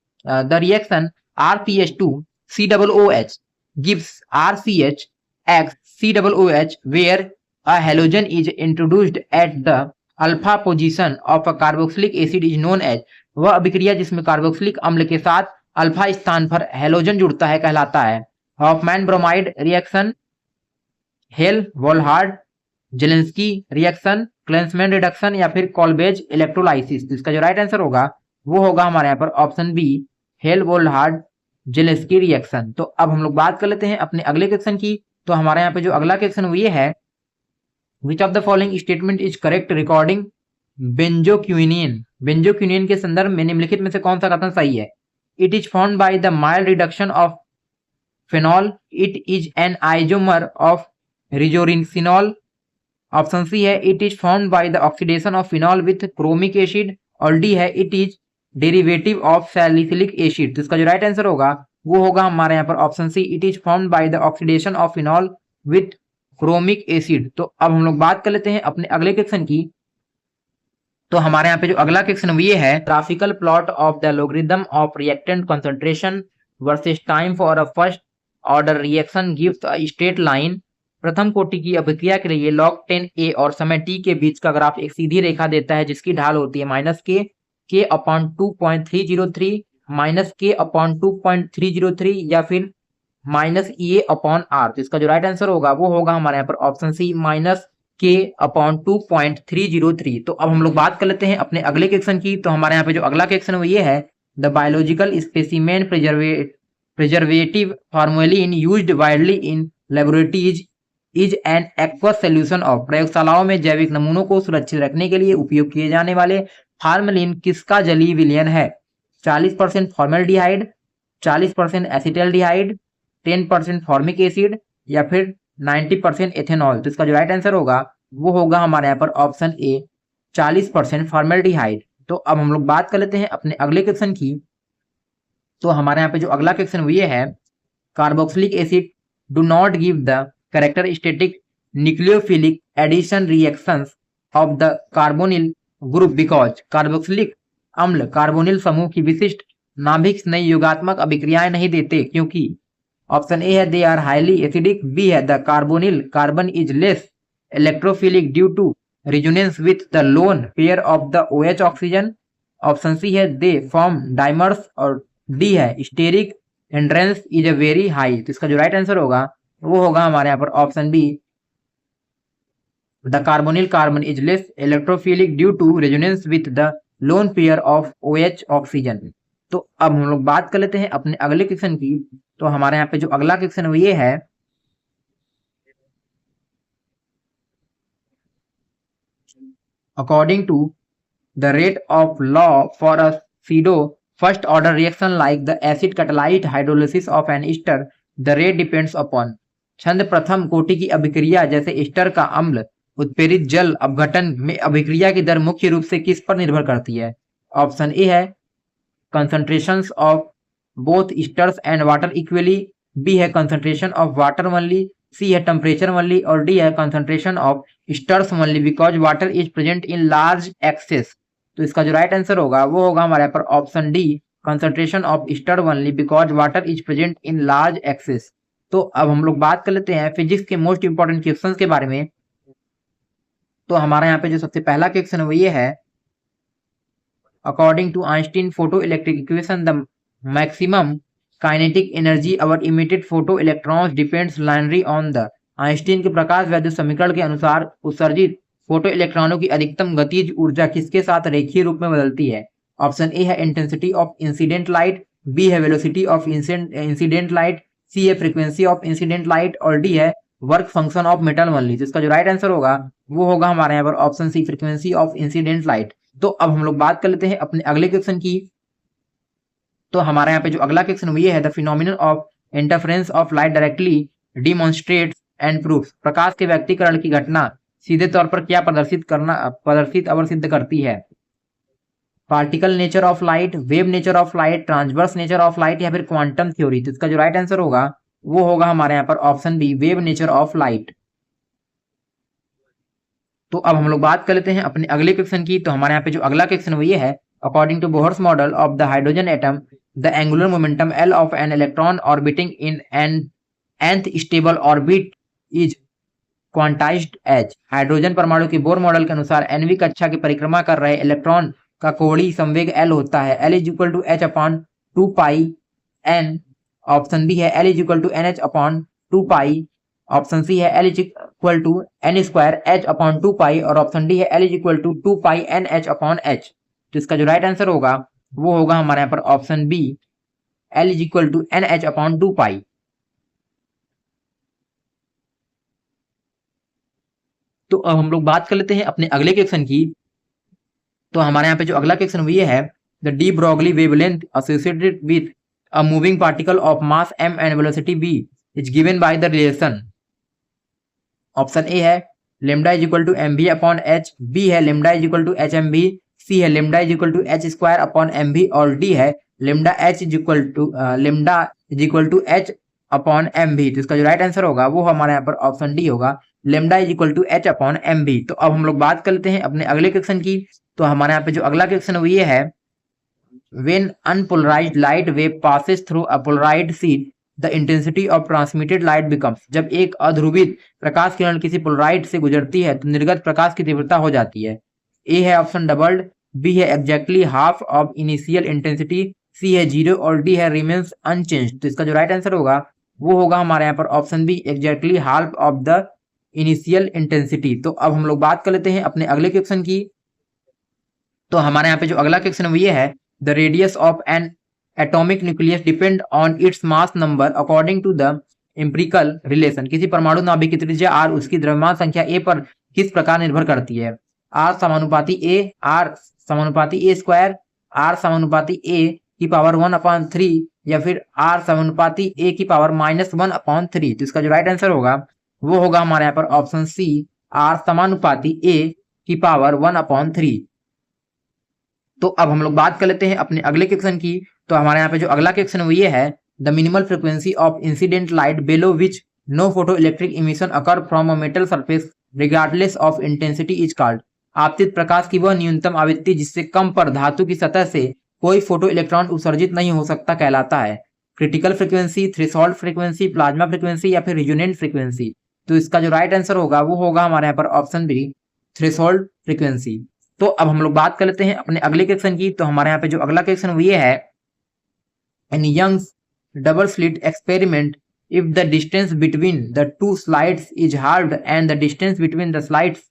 RCH2 COOH gives RCH X COOH where a halogen is introduced at the alpha position of a carboxylic acid is known as। वह अभिक्रिया जिसमें कार्बोक्सिलिक अम्ल के साथ अल्फा स्थान पर हेलोजन जुड़ता है कहलाता है? Hofmann bromide reaction, Hell Volhard Zelinsky reaction, Clemmensen reduction या फिर कॉल्बेज इलेक्ट्रोलाइसिस। तो इसका जो राइट आंसर होगा वो होगा हमारे यहाँ पर option B, Hell Volhard Zelinsky reaction. तो अब हम लोग बात कर लेते हैं अपने अगले क्वेश्चन की। तो हमारे यहाँ पे जो अगला क्वेश्चन हुई है, which of the following statement is correct recording benzoquinone. Benzoquinone के संदर्भ में निम्नलिखित में से कौन सा कथन सही है? It is found by the mild reduction of phenol, it is an isomer of resorcinol, option C है it is found by the oxidation of phenol with chromic acid और डी है it is derivative of salicylic acid. तो इसका जो right answer होगा वो होगा हमारे यहाँ पर option C, it is found by the oxidation of phenol with chromic acid. तो अब हम लोग बात कर लेते हैं अपने अगले क्वेश्चन की। तो हमारे यहाँ पे जो अगला क्वेश्चन हुई है, graphical plot of the logarithm of reactant concentration versus time for a first order reaction gives a straight line. प्रथम कोटि की अभिक्रिया के लिए log 10a और समय t के बीच का ग्राफ एक सीधी रेखा देता है जिसकी ढाल होती है -k/2.303 -k/2.303 या फिर -EA/r। तो इसका जो राइट आंसर होगा वो होगा हमारे यहाँ पर ऑप्शन सी, -k/2.303। तो अब हम लोग बात कर लेते हैं अपने अगले क्वेश्चन की। तो हमारे यहाँ पे जो अगला क्वेश्चन है ये है, the biological specimen preservative formalin used widely in laboratories is an aqueous solution of. प्रयोगशालाओं में जैविक नमूनों को सुरक्षित रखने के लिए उपयोग किए जाने वाले फार्मलिन किसका जलीय विलयन है? 40% फॉर्मल्डिहाइड, 40% एसिटल्डिहाइड, 10% फॉर्मिक एसिड या फिर 90% एथेनॉल। तो इसका जो राइट आंसर होगा वो होगा हमारे यहाँ पर ऑप्शन ए, 40% फॉर्मल्डिहाइड। तो अब हम लोग बात कर लेते हैं अपने अगले क्वेश्चन की। तो हमारे यहाँ पे जो अगला क्वेश्चन हुई है, carboxylic acid do not give the characteristic nucleophilic addition reactions of the carbonyl group because carboxylic अम्ल कार्बोनिल समूह की विशिष्ट नाभिक नई योगात्मक अभिक्रियाएं नहीं देते क्योंकि? ऑप्शन ए है they are highly acidic, B है the carbonyl carbon is less electrophilic due to resonance with the lone pair of the OH oxygen, option C है दे फॉर्म डाइमर्स और डी है steric hindrance is a very high. तो इसका जो right answer होगा वो होगा हमारे यहाँ पर option B, the carbonyl carbon is less electrophilic due to resonance with the lone pair of OH oxygen. तो अब हम लोग बात कर लेते हैं अपने अगले क्वेश्चन की। तो हमारे यहाँ पे जो अगला क्वेश्चन ये है, according to the rate of law for a pseudo first order reaction like the acid catalysed hydrolysis of an ester, the rate depends upon. छंद प्रथम कोटि की अभिक्रिया जैसे ईस्टर का अम्ल उत्प्रेरित जल अपघटन में अभिक्रिया की दर मुख्य रूप से किस पर निर्भर करती है? ऑप्शन ए है concentrations of both esters and water equally, B है concentration of water only, C है टेम्परेचर ओनली और डी है concentration of esters only because water is present in large excess. तो इसका जो राइट आंसर होगा वो होगा हमारे यहाँ पर option D concentration of Easter only because water is present in large excess. तो अब हम लोग बात कर लेते हैं फिजिक्स के मोस्ट इंपॉर्टेंट क्वेश्चन के बारे में। तो हमारे यहाँ पे जो सबसे पहला क्वेश्चन है वो ये है, according to Einstein photo electric equation the maximum kinetic energy or emitted photo electrons depends linearly on the. Einstein के प्रकाश वैद्युत समीकरण के अनुसार उत्सर्जित फोटो इलेक्ट्रॉनों की अधिकतम गतिज ऊर्जा किसके साथ रेखीय रूप में बदलती है? ऑप्शन ए है intensity of incident light, B है velocity of incident light, C है फ्रीक्वेंसी ऑफ इंसिडेंट लाइट और डी है work function of metal only. तो इसका जो राइट आंसर होगा वो होगा हमारे यहाँ पर option C frequency of incident light. तो अब हम लोग बात कर लेते हैं अपने अगले क्वेश्चन की। तो हमारे यहाँ पे जो अगला क्वेश्चन ये है, the phenomenon of interference of light directly demonstrates and proves. प्रकाश के व्यक्तीकरण की घटना सीधे तौर पर क्या प्रदर्शित अवर सिद्ध करती है? Particle nature of light, wave nature of light, transverse nature of light या फिर क्वांटम थ्योरी। तो इसका जो राइट आंसर होगा वो होगा हमारे यहाँ पर option B wave nature of light. तो अब हम लोग बात कर लेते हैं अपने अगले क्वेश्चन की। तो हमारे यहाँ पे जो अगला क्वेश्चन वो ये है, according to Bohr's model of the hydrogen atom the angular momentum L of an electron orbiting in an nth stable orbit is quantised as. Hydrogen परमाणु के बोर मॉडल के अनुसार nवीं कक्षा की परिक्रमा कर रहे इलेक्ट्रॉन का कोणीय संवेग L होता है। L is equal to H upon 2 pi n। Option B है L is equal to NH upon 2 pi. Option C है L is equal to n square H upon 2 pi और ऑप्शन डी है L is equal to 2 pi NH upon H। तो इसका जो right answer होगा वो होगा हमारे यहाँ पर option B L is equal to NH upon 2 pi. तो अब हम लोग बात कर लेते हैं अपने अगले क्वेश्चन की। तो हमारे यहाँ पे जो अगला क्वेश्चन ये है, the de Broglie wavelength associated with a moving particle of mass m and velocity v is given by the relation. Option A है lambda is equal to mv upon h, B है lambda is equal to hmv, C है lambda is equal to h square upon mv और D है lambda h is equal to h upon mv। तो इसका जो right answer होगा वो हमारे यहाँ पर ऑप्शन डी होगा lambda is equal to h upon mv। तो अब हम लोग बात कर लेते हैं अपने अगले क्वेश्चन की। तो हमारे यहाँ पे जो अगला क्वेश्चन वो ये है, when unpolarised light wave passes through a polarised sheet the intensity of transmitted light becomes. जब एक अध्रुवित प्रकाश किरण किसी पोलराइड से गुजरती है तो निर्गत प्रकाश की तीव्रता हो जाती है। ए है ऑप्शन डबल्ड, बी है exactly half of initial intensity, C है 0 और डी है रिमेन्स अनचेंज्ड। तो इसका जो राइट आंसर होगा वो होगा हमारे यहाँ पर option B exactly half of the initial intensity. तो अब हम लोग बात कर लेते हैं अपने अगले क्वेश्चन की। तो हमारे यहाँ पे जो अगला क्वेश्चन है ये है, the radius of an atomic nucleus depend on its mass number according to the empirical relation. किसी परमाणु नाभिक की त्रिज्या r उसकी द्रव्यमान संख्या a पर किस प्रकार निर्भर करती है? r समानुपाती a, r समानुपाती a स्क्वायर, r समानुपाती a की पावर 1/3 या फिर r समानुपाती a की पावर -1/3। तो इसका जो राइट आंसर होगा वो होगा हमारे यहाँ पर ऑप्शन सी r समानुपाती a की पावर 1/3। तो अब हम लोग बात कर लेते हैं अपने अगले क्वेश्चन की। तो हमारे यहाँ पे जो अगला क्वेश्चन है वो ये है, the minimal frequency of incident light below which no photo electric emission occur from a metal surface regardless of intensity is called. आपतित प्रकाश की वह न्यूनतम आवृत्ति जिससे कम पर धातु की सतह से कोई फोटो इलेक्ट्रॉन उत्सर्जित नहीं हो सकता कहलाता है। Critical frequency, threshold frequency, plasma frequency या फिर रिजोनेंट फ्रीक्वेंसी। तो इसका जो राइट आंसर होगा वो होगा हमारे यहाँ पर ऑप्शन बी थ्रेशोल्ड फ्रीक्वेंसी। तो अब हम लोग बात कर लेते हैं अपने अगले क्वेश्चन की। तो हमारे यहाँ पे जो अगला क्वेश्चन वो ये है, in Young's double slit experiment if the distance between the two slides is halved and the distance between the slides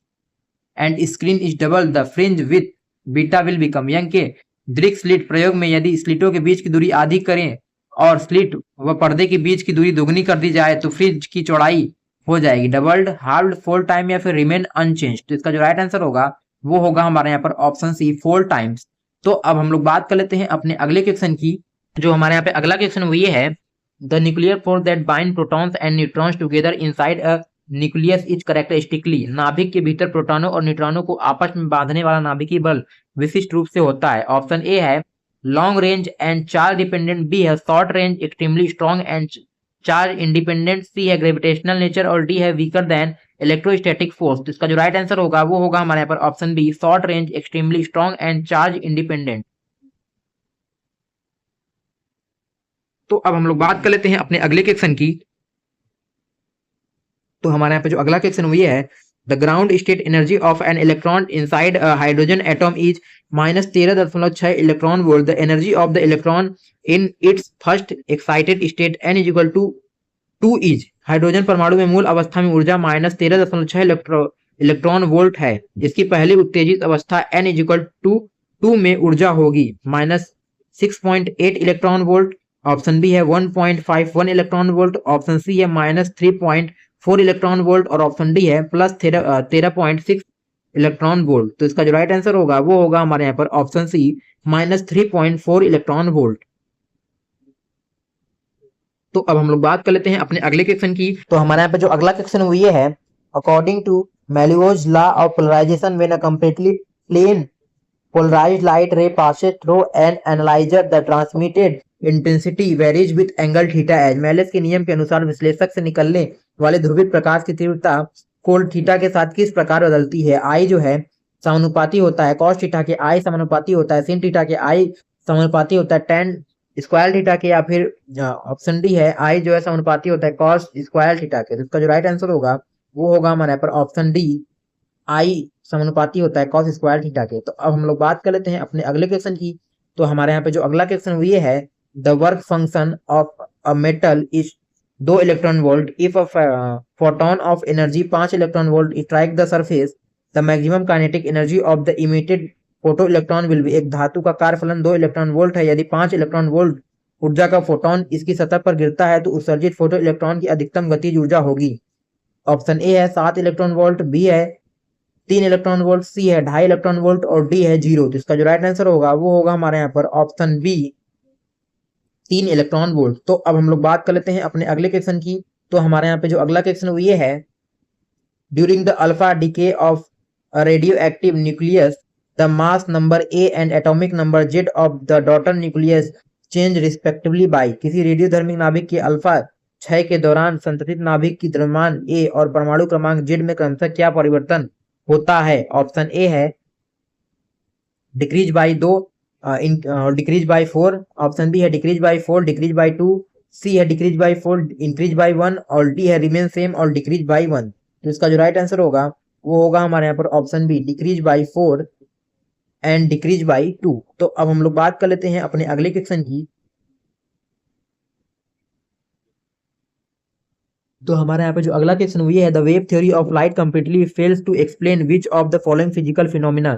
and screen is double the fringe width beta will become. Young के दृक slit प्रयोग में यदि स्लिटों के बीच की दूरी आधी करें और स्लिट व पर्दे के बीच की दूरी दोगुनी कर दी जाए तो फ्रिंज की चौड़ाई हो जाएगी डबल्ड, हाल्व्ड, 4 टाइम या फिर रिमेन अनचेंज्ड। तो इसका जो राइट आंसर होगा वो होगा हमारे यहाँ पर ऑप्शन सी 4 टाइम्स। तो अब हम लोग बात कर लेते हैं अपने अगले क्वेश्चन की। जो हमारे यहाँ पे अगला क्वेश्चन वो ये है, the nuclear force that bind protons and neutrons together inside a nucleus is characteristically, नाभिक के भीतर प्रोटॉनों और न्यूट्रॉनों को आपस में बांधने वाला नाभिकीय बल विशिष्ट रूप से होता है। ऑप्शन ए है long range and charge dependent, B है short range extremely strong and charge independent, C है ग्रेविटेशनल नेचर और डी है वीकर देन इलेक्ट्रोस्टैटिक फोर्स। तो इसका जो राइट आंसर होगा वो होगा हमारे यहाँ पर option B, short range extremely strong and charge independent. तो अब हम लोग बात कर लेते हैं अपने अगले क्वेश्चन की। तो हमारे यहाँ पे जो अगला क्वेश्चन वो ये है, the ground state energy of an electron inside hydrogen atom is -13.6 electron volt. The energy of the electron in its first excited state n is equal to 2 is. Hydrogen परमाणु में मूल अवस्था में ऊर्जा -13.6 इलेक्ट्रॉन वोल्ट है। इसकी पहली उत्तेजित अवस्था n इज इक्वल टू 2 में ऊर्जा होगी -6.8 इलेक्ट्रॉन वोल्ट। ऑप्शन बी है 1.51 इलेक्ट्रॉन वोल्ट, ऑप्शन सी है -3.4 इलेक्ट्रॉन वोल्ट और ऑप्शन डी है +13.6 इलेक्ट्रॉन वोल्ट। तो इसका जो राइट आंसर होगा वो होगा हमारे यहाँ पर ऑप्शन सी -3.4 इलेक्ट्रॉन वोल्ट। तो अब हम लोग बात कर लेते हैं अपने अगले क्वेश्चन की। तो हमारे यहाँ पे जो अगला क्वेश्चन वो ये है, according to Malus law of polarisation when a completely plane polarized light ray passes through an analyzer, the transmitted intensity varies with angle theta as। Malice के नियम के अनुसार विश्लेषक से निकलने वाले ध्रुवित प्रकाश की तीव्रता कोण थीटा के साथ किस प्रकार बदलती है। आई जो है समानुपाती होता है कॉस थीटा के, आई समानुपाती होता है सिन थीटा के, आई समानुपाती होता है टेन स्क्वायर थीटा के, या फिर ऑप्शन डी है आई जो है समानुपाती होता है कॉस स्क्वायर थीटा के। तो इसका जो राइट आंसर होगा वो होगा हमारे यहाँ पर ऑप्शन डी, आई समानुपाती होता है कॉस स्क्वायर थीटा के। तो अब हम लोग बात कर लेते हैं अपने अगले क्वेश्चन की। तो हमारे यहाँ पे जो अगला क्वेश्चन ये है, the work function of a metal is 2 electron volt if a photon of energy 5 electron volt strike the surface, the maximum kinetic energy of the emitted photo electron will be. एक धातु का कार्यफलन 2 electron volt है, यदि 5 electron volt ऊर्जा का photon इसकी सतह पर गिरता है तो उत्सर्जित फोटो इलेक्ट्रॉन की अधिकतम गतिज ऊर्जा होगी। ऑप्शन ए है 7 इलेक्ट्रॉन वोल्ट, बी है 3 इलेक्ट्रॉन वोल्ट, सी है 2.5 इलेक्ट्रॉन वोल्ट और डी है 0। तो इसका जो राइट आंसर होगा वो होगा हमारे यहाँ पर ऑप्शन बी, 3 इलेक्ट्रॉन वोल्ट। तो अब हम लोग बात कर लेते हैं अपने अगले क्वेश्चन की। तो हमारे यहाँ पे जो अगला क्वेश्चन वो ये है, during the alpha decay of radio active nucleus the mass number A and atomic number Z of the daughter nucleus change respectively by. किसी रेडियोधर्मी नाभिक के अल्फा क्षय के दौरान संततित नाभिक की द्रव्यमान ए और परमाणु क्रमांक जेड में क्रमशः क्या परिवर्तन होता है। ऑप्शन ए है decrease by 2, decrease by 4, option B है decrease by 4, decrease by 2, C है डिक्रीज बाई 4, इंक्रीज बाई 1 और डी है रिमेन सेम और डिक्रीज बाई 1। तो इसका जो राइट आंसर होगा वो होगा हमारे यहाँ पर option B, decrease by 4 and decrease by 2। तो अब हम लोग बात कर लेते हैं अपने अगले क्वेश्चन की। तो हमारे यहाँ पे जो अगला क्वेश्चन हुई है, the wave theory of light completely fails to explain which of the following physical phenomena.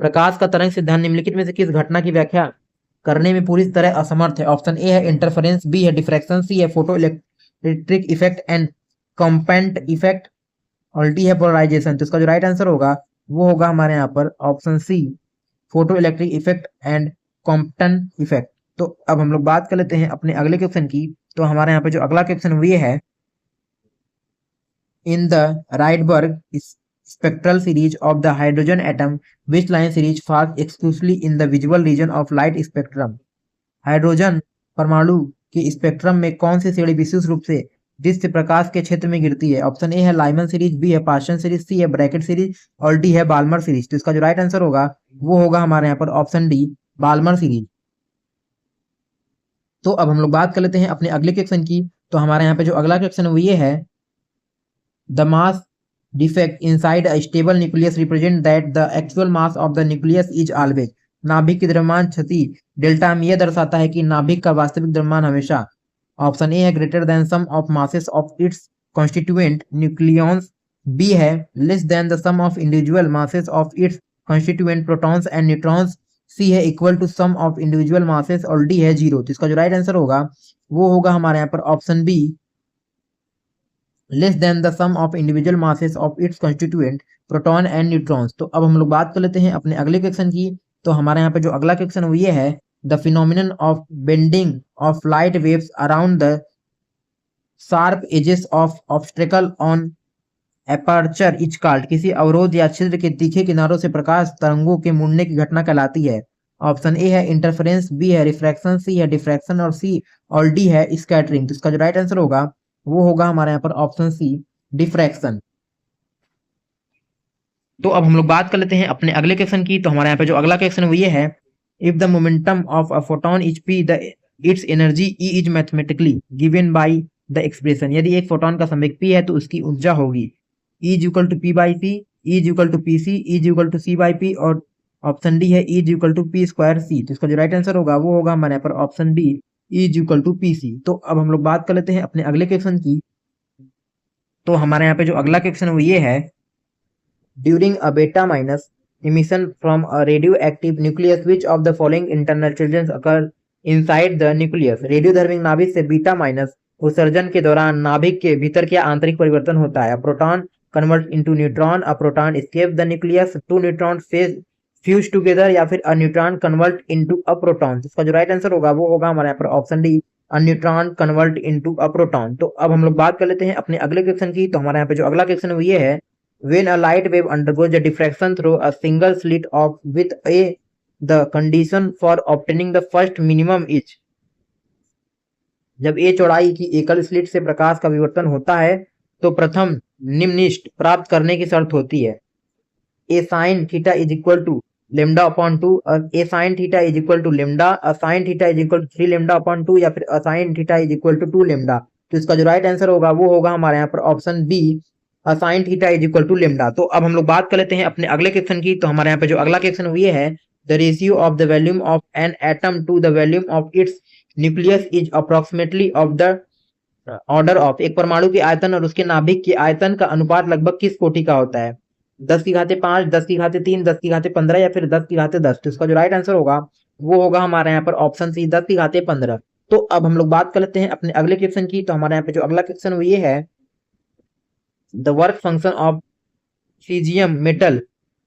प्रकाश का तरंग सिद्धांत निम्नलिखित में से किस घटना की व्याख्या करने में पूरी तरह असमर्थ है। ऑप्शन ए है इंटरफेरेंस, बी है डिफ्रैक्शन, सी है photo electric effect and Compton effect और डी है पोलराइजेशन। तो इसका जो राइट आंसर होगा वो होगा हमारे यहाँ पर option C, photo electric effect and Compton effect. तो अब हम लोग बात कर लेते हैं अपने अगले क्वेश्चन की। तो हमारे यहाँ पे जो अगला क्वेश्चन ये है, in the Rydberg spectral series of the hydrogen atom which line series falls exclusively in the visual region of light spectrum. Hydrogen परमाणु के स्पेक्ट्रम में कौन सी श्रेणी विशेष रूप से दृश्य प्रकाश के क्षेत्र में गिरती है। ऑप्शन ए है लाइमन सीरीज, बी है पास्टन सीरीज, सी है ब्रैकेट सीरीज और डी है बाल्मर सीरीज। तो इसका जो राइट आंसर होगा वो होगा हमारे यहाँ पर ऑप्शन डी, बाल्मर सीरीज। तो अब हम लोग बात कर लेते हैं अपने अगले क्वेश्चन की। तो हमारे यहाँ पे जो अगला क्वेश्चन वो ये है, the mass defect inside a stable nucleus represent that the actual mass of the nucleus is always. नाभिक की द्रव्यमान क्षति डेल्टा में यह दर्शाता है कि नाभिक का वास्तविक द्रव्यमान हमेशा, ऑप्शन ए है greater than sum of masses of its constituent nucleons, B है less than the sum of individual masses of its constituent protons and neutrons, C है equal to sum of individual masses और D है 0। तो इसका जो right answer होगा वो होगा हमारे यहाँ पर option B, less than the sum of individual masses of its constituent proton and neutrons. तो अब हम लोग बात कर लेते हैं अपने अगले क्वेश्चन की। तो हमारे यहाँ पे जो अगला क्वेश्चन वो ये है, the phenomenon of bending of light waves around the sharp edges of obstacle on aperture is called. किसी अवरोध या छिद्र के तीखे किनारों से प्रकाश तरंगों के मुड़ने की घटना कहलाती है। ऑप्शन ए है इंटरफेरेंस, बी है रिफ्रैक्शन, सी है डिफ्रैक्शन और सी और डी है स्कैटरिंग। तो इसका जो राइट आंसर होगा वो होगा हमारे यहाँ पर ऑप्शन सी, डिफ्रैक्शन। तो अब हम लोग बात कर लेते हैं अपने अगले क्वेश्चन की। तो हमारे यहाँ पे जो अगला क्वेश्चन वो ये है, if the momentum of a photon is P, the it's energy E is mathematically given by the expression. यदि एक फोटोन का संवेग पी है तो उसकी ऊर्जा होगी E is equal to P by C, E is equal to P C, E is equal to C by P, और ऑप्शन डी है E is equal to P square C. तो इसका जो राइट आंसर होगा वो होगा हमारे यहाँ पर option D, E is equal to P C. तो अब हम लोग बात कर लेते हैं अपने अगले क्वेश्चन की। तो हमारे यहाँ पे जो अगला क्वेश्चन वो ये है, ड्यूरिंग अ बेटा minus emission from a radioactive nucleus which of the following internal changes occur inside the nucleus। रेडियोधर्मी नाभिक से बीटा माइनस उत्सर्जन के दौरान नाभिक के भीतर क्या आंतरिक परिवर्तन होता है? Proton convert into neutron, a proton escape the nucleus, two neutron fuse together, या फिर a neutron convert into a proton. इसका जो राइट आंसर होगा वो होगा हमारे यहाँ पर option D, a neutron convert into a proton. तो अब हम लोग बात कर लेते हैं अपने अगले क्वेश्चन की। तो हमारे यहाँ पे जो अगला क्वेश्चन वो ये है, when a light wave undergoes a diffraction through a single slit of with a the condition for obtaining the first minimum is। जब ए चौड़ाई की एकल स्लिट से प्रकाश का विवर्तन होता है तो प्रथम निम्नलिखित प्राप्त करने की शर्त होती है, a sine theta is equal to lambda upon two, a sine theta is equal to lambda, a sine theta is equal to 3 lambda upon two, या फिर a sine theta is equal to 2 lambda. तो इसका जो right answer होगा वो होगा हमारे यहाँ पर option B, sine theta is equal to lambda. तो अब हम लोग बात कर लेते हैं अपने अगले क्वेश्चन की। तो हमारे यहाँ पे जो अगला क्वेश्चन ये है, the ratio of the volume of an atom to the volume of its nucleus is approximately of the order of. एक परमाणु के आयतन और उसके नाभिक के आयतन का अनुपात लगभग किस कोटि का होता है? 10 की घाते 5, 10 की घाते 3, 10 की घाते 15, या फिर 10 की घाते 10। तो इसका जो राइट आंसर होगा वो होगा हमारे यहाँ पर ऑप्शन सी, 10 की घाते 15। तो अब हम लोग बात कर लेते हैं अपने अगले क्वेश्चन की। तो हमारे यहाँ पे जो अगला क्वेश्चन ये है, the work function of cesium metal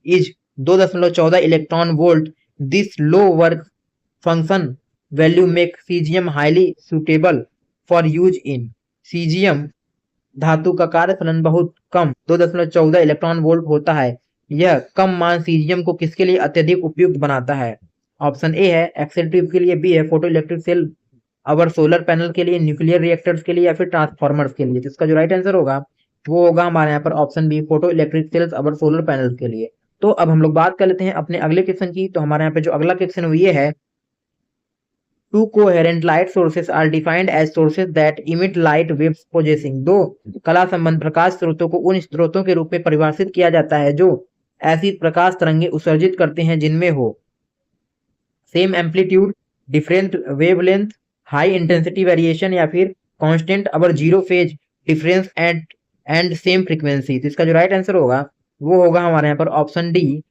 is 2.14 electron volt। This low work function value make cesium highly suitable for use in। cesium धातु का कार्यफलन बहुत कम 2.14 इलेक्ट्रॉन वोल्ट होता है। यह कम मान सीजियम को किसके लिए अत्यधिक उपयुक्त बनाता है? ऑप्शन ए है एक्सल ट्यूब के लिए, बी है फोटो इलेक्ट्रिक सेल अवर सोलर पैनल के लिए, न्यूक्लियर रिएक्टर्स के लिए, या फिर ट्रांसफॉर्मर्स के लिए। जिसका जो राइट आंसर होगा वो होगा हमारे यहाँ पर option B, photo electric cells or solar panel के लिए। तो अब हम लोग बात कर लेते हैं अपने अगले क्वेश्चन की। तो हमारे यहाँ पे जो अगला क्वेश्चन ये है, two coherent light sources are defined as sources that emit light waves possessing. दो कला संबंध प्रकाश स्रोतों को उन स्रोतों के रूप में परिभाषित किया जाता है जो ऐसी प्रकाश तरंगे उत्सर्जित करते हैं जिनमें हो same amplitude, different wavelength, high intensity variation, या फिर constant our zero phase difference and same frequency. तो इसका जो राइट आंसर होगा वो होगा हमारे यहाँ पर option D,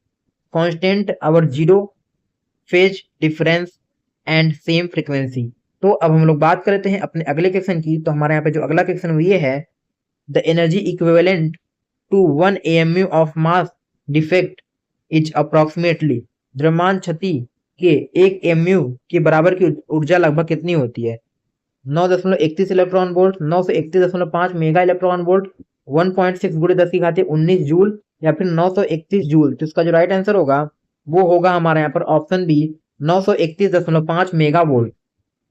constant our zero phase difference and same frequency. तो अब हम लोग बात करते हैं अपने अगले क्वेश्चन की। तो हमारे यहाँ पे जो अगला क्वेश्चन ये है, the energy equivalent to 1 AMU of mass defect is approximately. द्रव्यमान क्षति के 1 AMU के बराबर की ऊर्जा लगभग कितनी होती है? 9.31 electron volt, 931.5 mega electron volt, 1.6 गुणे 10 की घाते 19 जूल, या फिर 931 जूल। तो इसका जो राइट आंसर होगा वो होगा हमारे यहाँ पर ऑप्शन बी, 931.5 मेगा वोल्ट।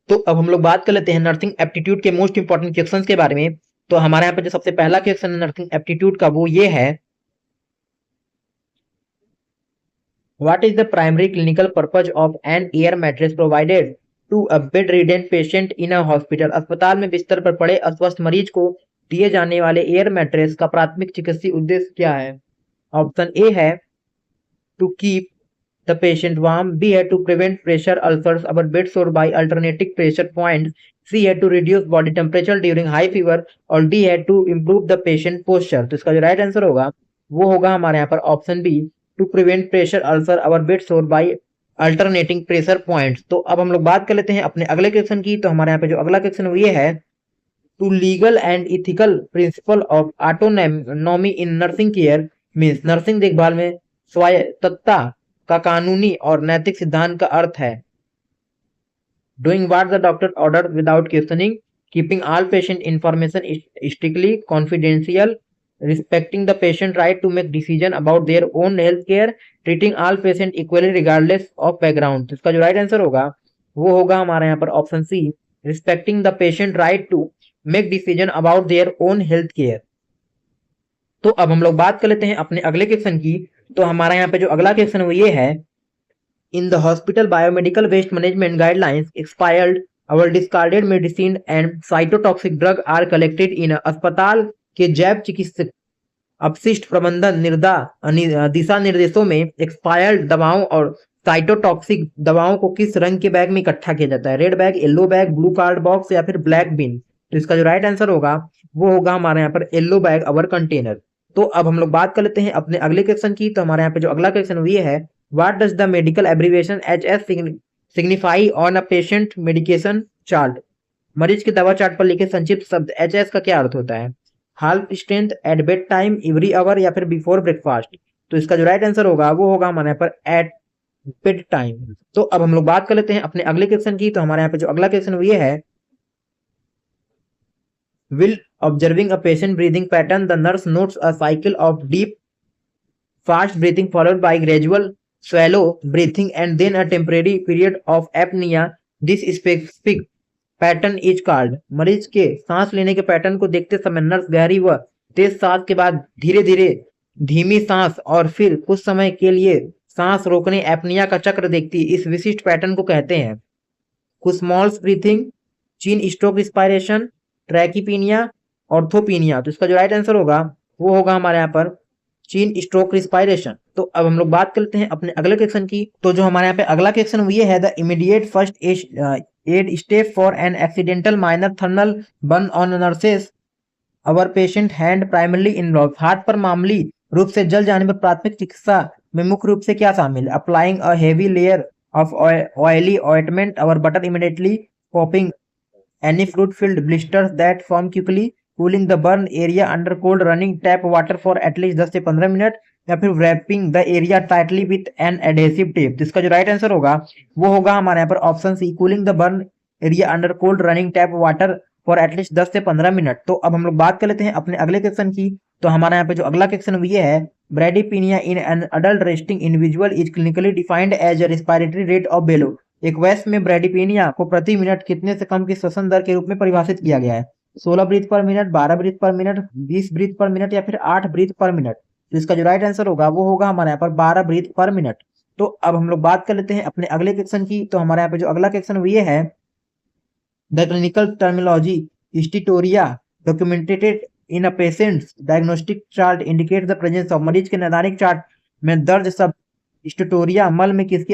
तो अब हम लोग बात कर लेते हैं नर्सिंग एप्टीट्यूड के मोस्ट इंपोर्टेंट क्वेश्चंस के बारे में। तो हमारे यहाँ पे जो सबसे पहला क्वेश्चन है नर्सिंग एप्टीट्यूड का वो ये है, what is the primary clinical purpose of an air mattress provided to a bed ridden patient in a hospital. अस्पताल में बिस्तर पर पड़े अस्वस्थ मरीज को दिए जाने वाले एयर मैट्रेस का प्राथमिक चिकित्सीय उद्देश्य क्या है? ऑप्शन ए है to keep the patient warm, B है to prevent pressure ulcers or bed sore by alternating pressure point, C है to reduce body temperature during high fever, और डी है to improve the patient posture. तो इसका जो right answer होगा वो होगा हमारे यहाँ पर option B, to prevent pressure ulcer or bed sore by alternating pressure points. तो अब हम लोग बात कर लेते हैं अपने अगले क्वेश्चन की। तो हमारे यहाँ पे जो अगला क्वेश्चन ये है, to legal and ethical principle of autonomy in nursing care means. Nursing देखभाल में स्वायत्तता का कानूनी और नैतिक सिद्धांत का अर्थ है doing what the doctor order without questioning, keeping all patient information strictly confidential, respecting the patient right to make decision about their own health care, treating all patient equally regardless of background। तो इसका जो right answer होगा वो होगा हमारे यहाँ पर option C, respecting the patient right to make decision about their own health care. तो अब हम लोग बात कर लेते हैं अपने अगले क्वेश्चन की। तो हमारा यहाँ पे जो अगला क्वेश्चन वो ये है, in the hospital biomedical waste management guidelines expired our discarded medicine and cytotoxic drug are collected in अस्पताल के जैव चिकित्सक अपशिष्ट प्रबंधन दिशा निर्देशों में एक्सपायर्ड दवाओं और साइटोटॉक्सिक दवाओं को किस रंग के बैग में इकट्ठा किया जाता है? Red bag, yellow bag, blue card box या फिर ब्लैक बिन। तो इसका जो राइट आंसर होगा वो होगा हमारे यहाँ पर येलो बैग अवर कंटेनर। तो अब हम लोग बात कर लेते हैं अपने अगले क्वेश्चन की। तो हमारे यहाँ पे जो अगला क्वेश्चन ये है, what does the medical abbreviation HS signify on a patient medication chart? मरीज के दवा चार्ट पर लिखे संक्षिप्त शब्द HS का क्या अर्थ होता है? Half strength, at bed time, every hour या फिर बिफोर ब्रेकफास्ट। तो इसका जो राइट आंसर होगा वो होगा हमारे यहाँ पर एट बेड टाइम। तो अब हम लोग बात कर लेते हैं अपने अगले क्वेश्चन की। तो हमारे यहाँ पे जो अगला क्वेश्चन ये है, will observing a patient breathing pattern the nurse notes a cycle of deep fast breathing followed by gradual swallow breathing and then a temporary period of apnea, this specific pattern is called। मरीज के सांस लेने के pattern को देखते समय nurse गहरी व तेज सांस के बाद धीरे धीरे धीमी सांस और फिर कुछ समय के लिए सांस रोकने एपनिया का चक्र देखती है। इस विशिष्ट पैटर्न को कहते हैं कुस्मॉल्स ब्रीथिंग, चीन स्ट्रोक रिस्पायरेशन, ट्रैकीपीनिया, ऑर्थोपीनिया। तो इसका जो राइट आंसर होगा वो होगा हमारे यहाँ पर चीन स्ट्रोक रिस्पायरेशन। तो अब हम लोग बात करते हैं अपने अगले क्वेश्चन की। तो जो हमारे यहाँ पे अगला क्वेश्चन ये है, the immediate first aid step for an accidental minor thermal burn on nurses our patient hand primarily involve. हाथ पर मामूली रूप से जल जाने पर प्राथमिक चिकित्सा में मुख्य रूप से क्या शामिल है? Applying a heavy layer of oily ointment or butter immediately, popping any fluid filled blisters that form quickly, cooling the burn area under cold running tap water for at least 10 से 15 मिनट, या फिर wrapping the area tightly with an adhesive tape. इसका जो right answer होगा वो होगा हमारे यहाँ पर option C, cooling the burn area under cold running tap water for at least 10 से 15 मिनट। तो अब हम लोग बात कर लेते हैं अपने अगले क्वेश्चन की। तो हमारे यहाँ पे जो अगला क्वेश्चन ये है, bradypnoea in an adult resting individual is clinically defined as a respiratory rate of below. एक वयस्क में ब्रैडीपीनिया को प्रति मिनट कितने से कम की श्वसन दर के रूप में परिभाषित किया गया है? 16 breath per minute, 12 breath per minute, 20 breath per minute या फिर 8 ब्रीथ पर मिनट। तो इसका जो राइट आंसर होगा वो होगा हमारे यहाँ पर 12 ब्रीथ पर मिनट। तो अब हम लोग बात कर लेते हैं अपने अगले क्वेश्चन की। तो हमारे यहाँ पे जो अगला क्वेश्चन ये है, the clinical terminology steatorrhoea documented in a patient's diagnostic chart indicate the presence of. मरीज के नैदानिक चार्ट में दर्ज शब्द स्टिटोरिया मल में किसकी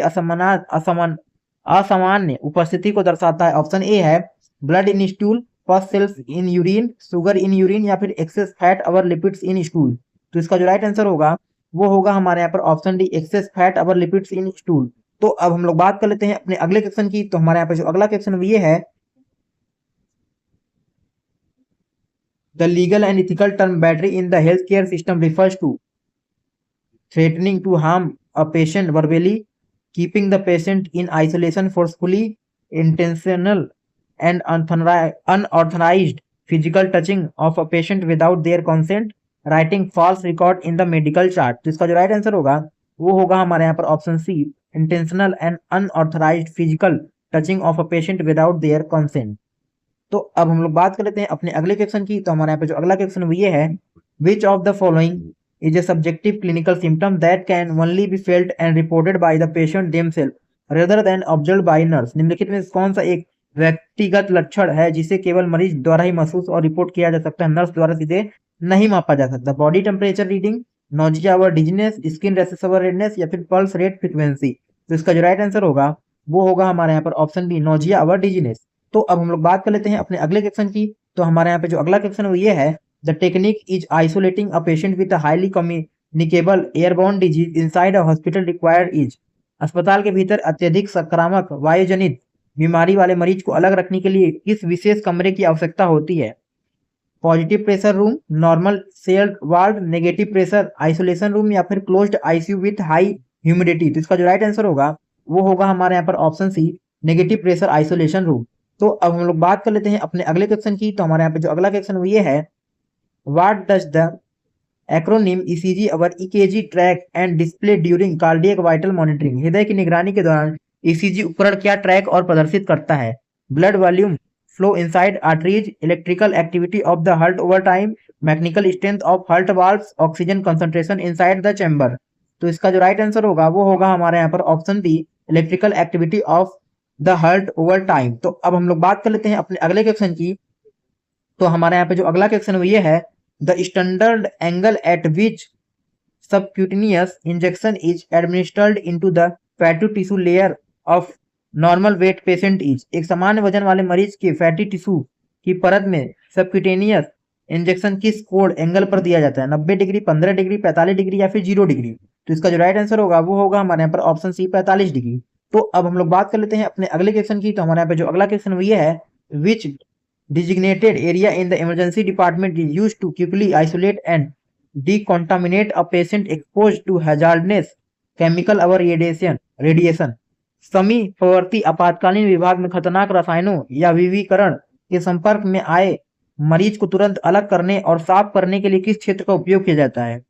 असामान्य उपस्थिति को दर्शाता है? ऑप्शन ए है ब्लड इन स्टूल, पस sales in urine, sugar in urine या फिर access fat our lipids in stool. तो इसका जो राइट आंसर होगा वो होगा हमारे यहाँ पर option D, access fat our lipids in stool. तो अब हम लोग बात कर लेते हैं अपने अगले क्वेश्चन की। तो हमारे यहाँ पे जो अगला क्वेश्चन ये है, the legal and ethical term battery in the health care system refers to threatening to harm a patient verbally, keeping the patient in isolation forcefully, intentional and unauthorized physical touching of a patient without their consent, writing false record in the medical chart। तो इसका जो right answer होगा वो होगा हमारे यहाँ पर option C, intentional and unauthorised physical touching of a patient without their consent. तो अब हम लोग बात कर लेते हैं अपने अगले क्वेश्चन की। तो हमारे यहाँ पे जो अगला क्वेश्चन ये है, which of the following is a subjective clinical symptom that can only be felt and reported by the patient themself rather than observed by nurse. निम्नलिखित में कौन सा एक व्यक्तिगत लक्षण है जिसे केवल मरीज द्वारा ही महसूस और रिपोर्ट किया जा सकता है, नर्स द्वारा सीधे नहीं मापा जा सकता? बॉडी टेम्परेचर रीडिंग, नोजिया और डिजीनेस, स्किन रैशेस और रेडनेस या फिर पल्स रेट फ्रीक्वेंसी। तो इसका जो राइट आंसर होगा वो होगा हमारे यहाँ पर ऑप्शन बी, नोजिया और डिजीनेस। तो अब हम लोग बात कर लेते हैं अपने अगले क्वेश्चन की। तो हमारे यहाँ पे जो अगला क्वेश्चन वो ये है, the technique is isolating a patient with highly communicable airborne disease inside a hospital required is. अस्पताल के भीतर अत्यधिक संक्रामक वायुजनित बीमारी वाले मरीज को अलग रखने के लिए किस विशेष कमरे की आवश्यकता होती है? Positive pressure room, normal shared ward, negative pressure isolation room या फिर closed ICU with high humidity. तो इसका जो राइट आंसर होगा वो होगा हमारे यहाँ पर option C, negative pressure isolation room. तो अब हम लोग बात कर लेते हैं अपने अगले क्वेश्चन की। तो हमारे यहाँ पे जो अगला क्वेश्चन वो ये है, what does the acronym ECG our EKG track and display during cardiac vital monitoring. हृदय की निगरानी के दौरान ईसीजी उपकरण क्या ट्रैक और प्रदर्शित करता है? Blood volume, flow inside arteries, electrical activity of the heart over time, mechanical strength of heart valves, oxygen concentration inside the chamber. तो इसका जो राइट आंसर होगा वो होगा हमारे यहाँ पर option B, electrical activity of the heart over time. तो अब हम लोग बात कर लेते हैं अपने अगले क्वेश्चन की। तो हमारे यहाँ पे जो अगला क्वेश्चन वो ये है, the standard angle eight which subcutaneous injection is administered into the fatty tissue layer of normal weight patient is। एक सामान्य वजन वाले मरीज के फैटी टिश्यू की परत में सबक्यूटेनियस इंजेक्शन किस कोण एंगल पर दिया जाता है? 90 डिग्री, 15 डिग्री, 45 डिग्री या फिर 0 डिग्री। तो इसका जो राइट आंसर होगा वो होगा हमारे यहाँ पर ऑप्शन सी, 45 डिग्री। तो अब हम लोग बात कर लेते हैं अपने अगले क्वेश्चन की। तो हमारे यहाँ पे जो अगला क्वेश्चन वो ये है, विच designated area in the emergency department is used to quickly isolate and decontaminate a patient exposed to hazardous chemical or radiation। समीपवर्ती आपातकालीन विभाग में खतरनाक रसायनों या विविकरण के संपर्क में आए मरीज को तुरंत अलग करने और साफ करने के लिए किस क्षेत्र का उपयोग किया जाता है?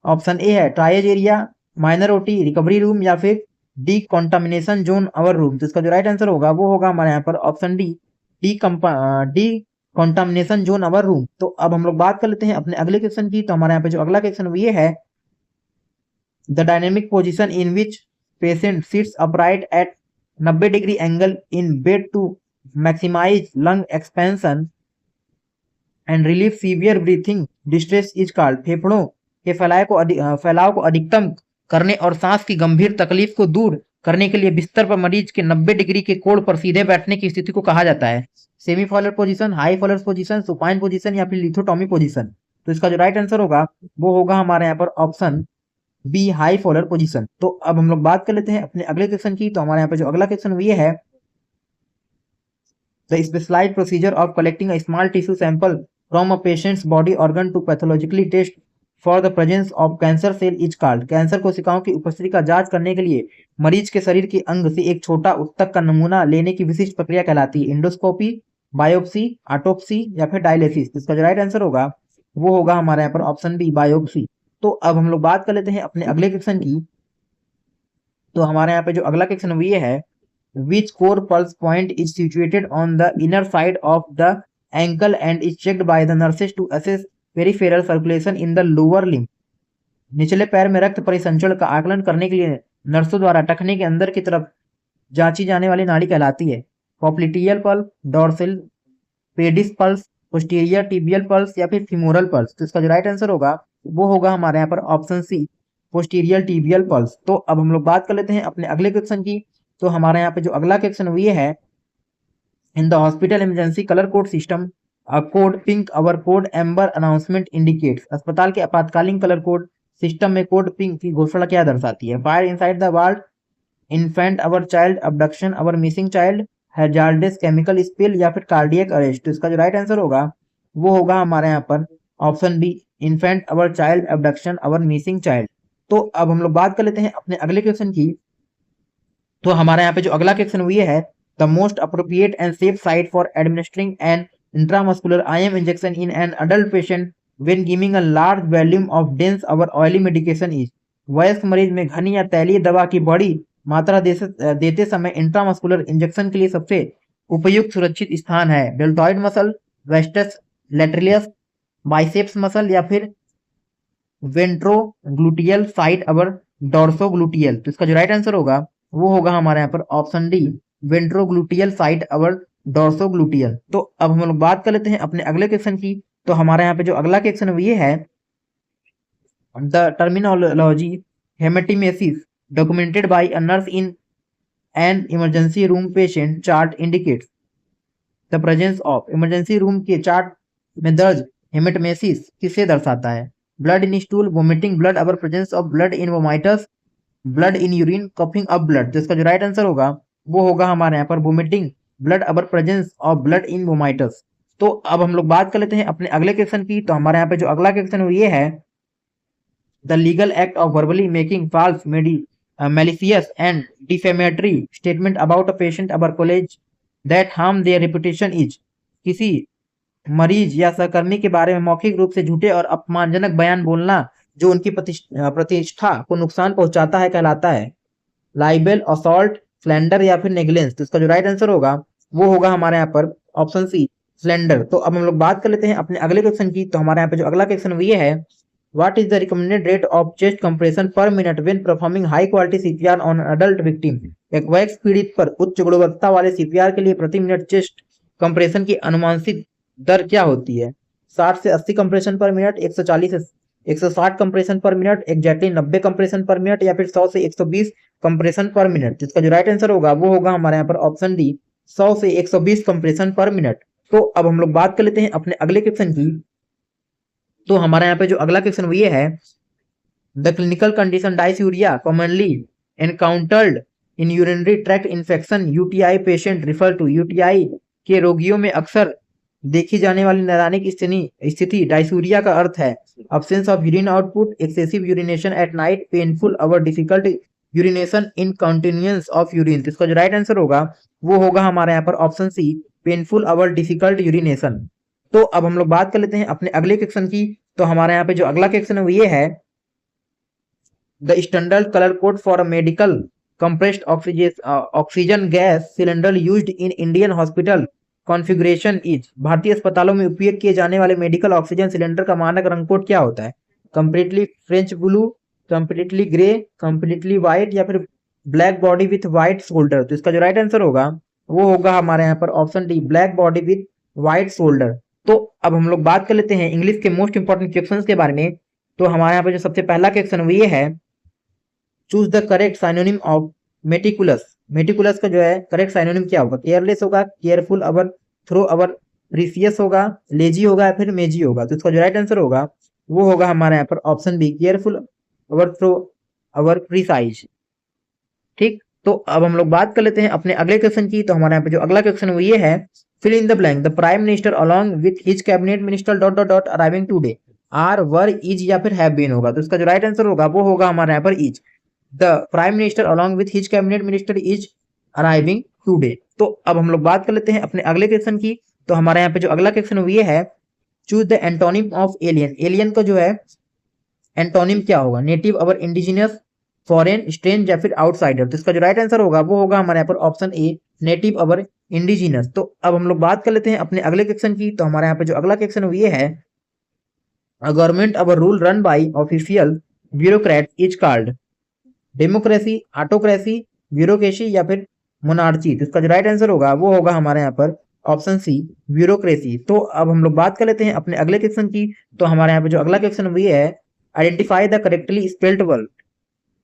ऑप्शन ए है triage area, minor OT, recovery room या फिर डीकॉन्टामिनेशन जोन अवर रूम। तो इसका जो राइट आंसर होगा वो होगा हमारे यहाँ पर ऑप्शन डी, डीकॉन्टामिनेशन जोन अवर रूम। तो अब हम लोग बात कर लेते हैं अपने अगले क्वेश्चन की। तो हमारे यहाँ पे जो अगला क्वेश्चन ये है, the dynamic position in which patient sits upright at 90 degree angle in bed to maximise lung expansion and relief severe breathing distress is called. फेफड़ों के फैलाव को अधिकतम करने और सांस की गंभीर तकलीफ को दूर करने के लिए बिस्तर पर मरीज के 90 डिग्री के कोण पर सीधे बैठने की स्थिति को कहा जाता है? Semi Fowler position, high Fowler position, supine position या फिर लिथोटॉमी पोजीशन। तो इसका जो राइट आंसर होगा वो होगा हमारे यहाँ पर option B, high Fowler position. तो अब हम लोग बात कर लेते हैं अपने अगले क्वेश्चन की। तो हमारे यहाँ पे जो अगला क्वेश्चन ये है, the specialised procedure of collecting a small tissue sample from a patient's body organ to pathologically test for the presence of cancer cell is called. Cancer कोशिकाओं की उपस्थिति का जांच करने के लिए मरीज के शरीर के अंग से एक छोटा उत्तक का नमूना लेने की विशिष्ट प्रक्रिया कहलाती है? इंडोस्कोपी, बायोप्सी, ऑटोप्सी या फिर डायलिसिस। इसका जो राइट आंसर होगा वो होगा हमारे यहाँ पर ऑप्शन बी, बायोप्सी। तो अब हम लोग बात कर लेते हैं अपने अगले क्वेश्चन की। तो हमारे यहाँ पे जो अगला क्वेश्चन ये है, which core pulse point is situated on the inner side of the ankle and is checked by the nurses to assess peripheral circulation in the lower limb. निचले पैर में रक्त परिसंचरण का आकलन करने के लिए नर्सों द्वारा टखने के अंदर की तरफ जांची जाने वाली नाड़ी कहलाती है? Popliteal pulse, dorsal pedis pulse, posterior tibial pulse या फिर फिमोरल पल्स। तो इसका जो राइट आंसर होगा वो होगा हमारे यहाँ पर option C, posterior tibial pulse. तो अब हम लोग बात कर लेते हैं अपने अगले क्वेश्चन की। तो हमारे यहाँ पे जो अगला क्वेश्चन ये है, in the hospital emergency colour code system a code pink our code amber announcement indicates. अस्पताल के आपातकालीन कलर कोड सिस्टम में कोड पिंक की घोषणा क्या दर्शाती है? Fire inside the ward, infant or child, abduction or missing child, hazards chemical spill या फिर कार्डियक अरेस्ट। तो इसका जो राइट आंसर होगा वो होगा हमारे यहाँ पर option B, infant or child, abduction or missing child. तो अब हम लोग बात कर लेते हैं अपने अगले क्वेश्चन की। तो हमारे यहाँ पे जो अगला क्वेश्चन ये है, the most appropriate and safe site for administering an intramuscular IM injection in an adult patient when giving a large volume of dense or oily medication is. वयस्क मरीज में घनी या तैलीय दवा की बड़ी मात्रा देते समय इंट्रामस्कुलर इंजेक्शन के लिए सबसे उपयुक्त सुरक्षित स्थान है? Deltoid muscle, vastus lateralis, biceps muscle या फिर वेंट्रोग्लूटियल साइट अवर डॉर्सोग्लूटियल। तो इसका जो राइट आंसर होगा वो होगा हमारे यहाँ पर ऑप्शन डी, वेंट्रोग्लूटियल साइट अवर डॉर्सोग्लूटियल। तो अब हम लोग बात कर लेते हैं अपने अगले क्वेश्चन की। तो हमारे यहाँ पे जो अगला क्वेश्चन ये है, the terminology haematemesis documented by a nurse in an emergency room patient chart indicates the presence of। emergency room के चार्ट में दर्ज हेमेटमेसिस किसे दर्शाता है? Blood in stool, vomiting blood or presence of blood in vomitus, blood in urine, coughing up blood. तो इसका जो right answer होगा वो होगा हमारे यहाँ पर vomiting blood or presence of blood in vomitus. तो अब हम लोग बात कर लेते हैं अपने अगले क्वेश्चन की। तो हमारे यहाँ पे जो अगला क्वेश्चन ये है, the legal act of verbally making false malicious and defamatory statement about a patient or college that harm their reputation is, किसी मरीज या सहकर्मी के बारे में मौखिक रूप से झूठे और अपमानजनक बयान बोलना जो उनकी प्रतिष्ठा को नुकसान पहुंचाता है कहलाता है लाइबल, असॉल्ट, स्लैंडर या फिर नेग्लेंस। तो इसका जो राइट आंसर होगा वो होगा हमारे यहाँ पर ऑप्शन सी, स्लैंडर। तो अब हम लोग बात कर लेते हैं अपने अगले क्वेश्चन की। तो हमारे यहाँ पे जो अगला क्वेश्चन वो ये है, what is the recommended rate of chest compression पर minute when performing high quality CPR on adult victim. एक वयस्क पीड़ित पर उच्च गुणवत्ता वाले सीपीआर के लिए प्रति मिनट चेस्ट कंप्रेशन की अनुमानित दर क्या होती है? 60 से 80 कंप्रेशन पर मिनट, 140 से 160 कंप्रेशन पर मिनट, एग्जैक्टली 90 कंप्रेशन पर मिनट या फिर 100 से 120 कंप्रेशन पर मिनट। जिसका जो राइट आंसर होगा वो होगा हमारे यहाँ पर ऑप्शन डी, 100 से 120 कंप्रेशन पर मिनट। तो अब हम लोग बात कर लेते हैं अपने अगले क्वेश्चन की। तो हमारे यहाँ पे जो अगला क्वेश्चन वो ये है, the clinical condition dysuria commonly encountered in urinary tract infection UTI patient refer to. UTI के रोगियों में अक्सर देखी जाने वाली नैदानिक स्थिति डायसूरिया का अर्थ है absence of urine output, excessive urination at night, painful or difficult urination, incontinence of urine। तो इसका जो राइट आंसर होगा वो होगा हमारे यहाँ पर ऑप्शन सी, पेनफुल और डिफिकल्ट यूरिनेशन। तो अब हम लोग बात कर लेते हैं अपने अगले क्वेश्चन की। तो हमारे यहाँ पे जो अगला क्वेश्चन है वो ये है, the standard colour code for a medical compressed oxygen gas cylinder used in Indian hospital configuration is. भारतीय अस्पतालों में उपयोग किए जाने वाले मेडिकल ऑक्सीजन सिलेंडर का मानक रंग कोड क्या होता है? Completely French blue, completely grey, completely white या फिर black body with white shoulder. तो इसका जो राइट आंसर होगा वो होगा हमारे यहाँ पर option D, black body with white shoulder. तो अब हम लोग बात कर लेते हैं इंग्लिश के मोस्ट इंपॉर्टेंट क्वेश्चंस के बारे में। तो हमारे यहाँ पर जो सबसे पहला क्वेश्चन वो ये है, choose the correct synonym of meticulous. Meticulous का जो है करेक्ट साइनोनिम क्या होगा? केयरलेस होगा, केयरफुल अवर, थ्रो अवर, प्रीसियस होगा, लेजी होगा या फिर मेजी होगा। तो इसका जो राइट आंसर होगा वो होगा हमारे यहाँ पर ऑप्शन बी, केयरफुल अवर, थ्रो अवर, प्रीसाइज। ठीक, तो अब हम लोग बात कर लेते हैं अपने अगले क्वेश्चन की। तो हमारे यहाँ पे जो अगला क्वेश्चन वो ये है, fill in the blank, the prime minister along with his cabinet minister dot dot dot arriving today are, were, is या फिर हैव बीन होगा। तो इसका जो राइट आंसर होगा वो होगा हमारे यहाँ पर is. The prime minister along with his cabinet minister is arriving today. तो अब हम लोग बात कर लेते हैं अपने अगले क्वेश्चन की। तो हमारे यहाँ पे जो अगला क्वेश्चन वो ये है, choose the antonym of alien. Alien का जो है एंटोनिम क्या होगा? नेटिव और इंडिजिनियस, फॉरेन, स्ट्रेंज या फिर आउटसाइडर। तो इसका जो राइट आंसर होगा वो होगा हमारे यहाँ पर ऑप्शन ए, नेटिव और इंडिजिनियस। तो अब हम लोग बात कर लेते हैं अपने अगले क्वेश्चन की। तो हमारे यहाँ पे जो अगला क्वेश्चन वो ये है, अ गवर्नमेंट और rule run by official bureaucrat is called democracy, autocracy, bureaucracy या फिर मोनार्ची। तो इसका जो राइट आंसर होगा वो होगा हमारे यहाँ पर ऑप्शन सी, ब्यूरोक्रेसी। तो अब हम लोग बात कर लेते हैं अपने अगले क्वेश्चन की। तो हमारे यहाँ पे जो अगला क्वेश्चन वो ये है, identify the correctly spelled word.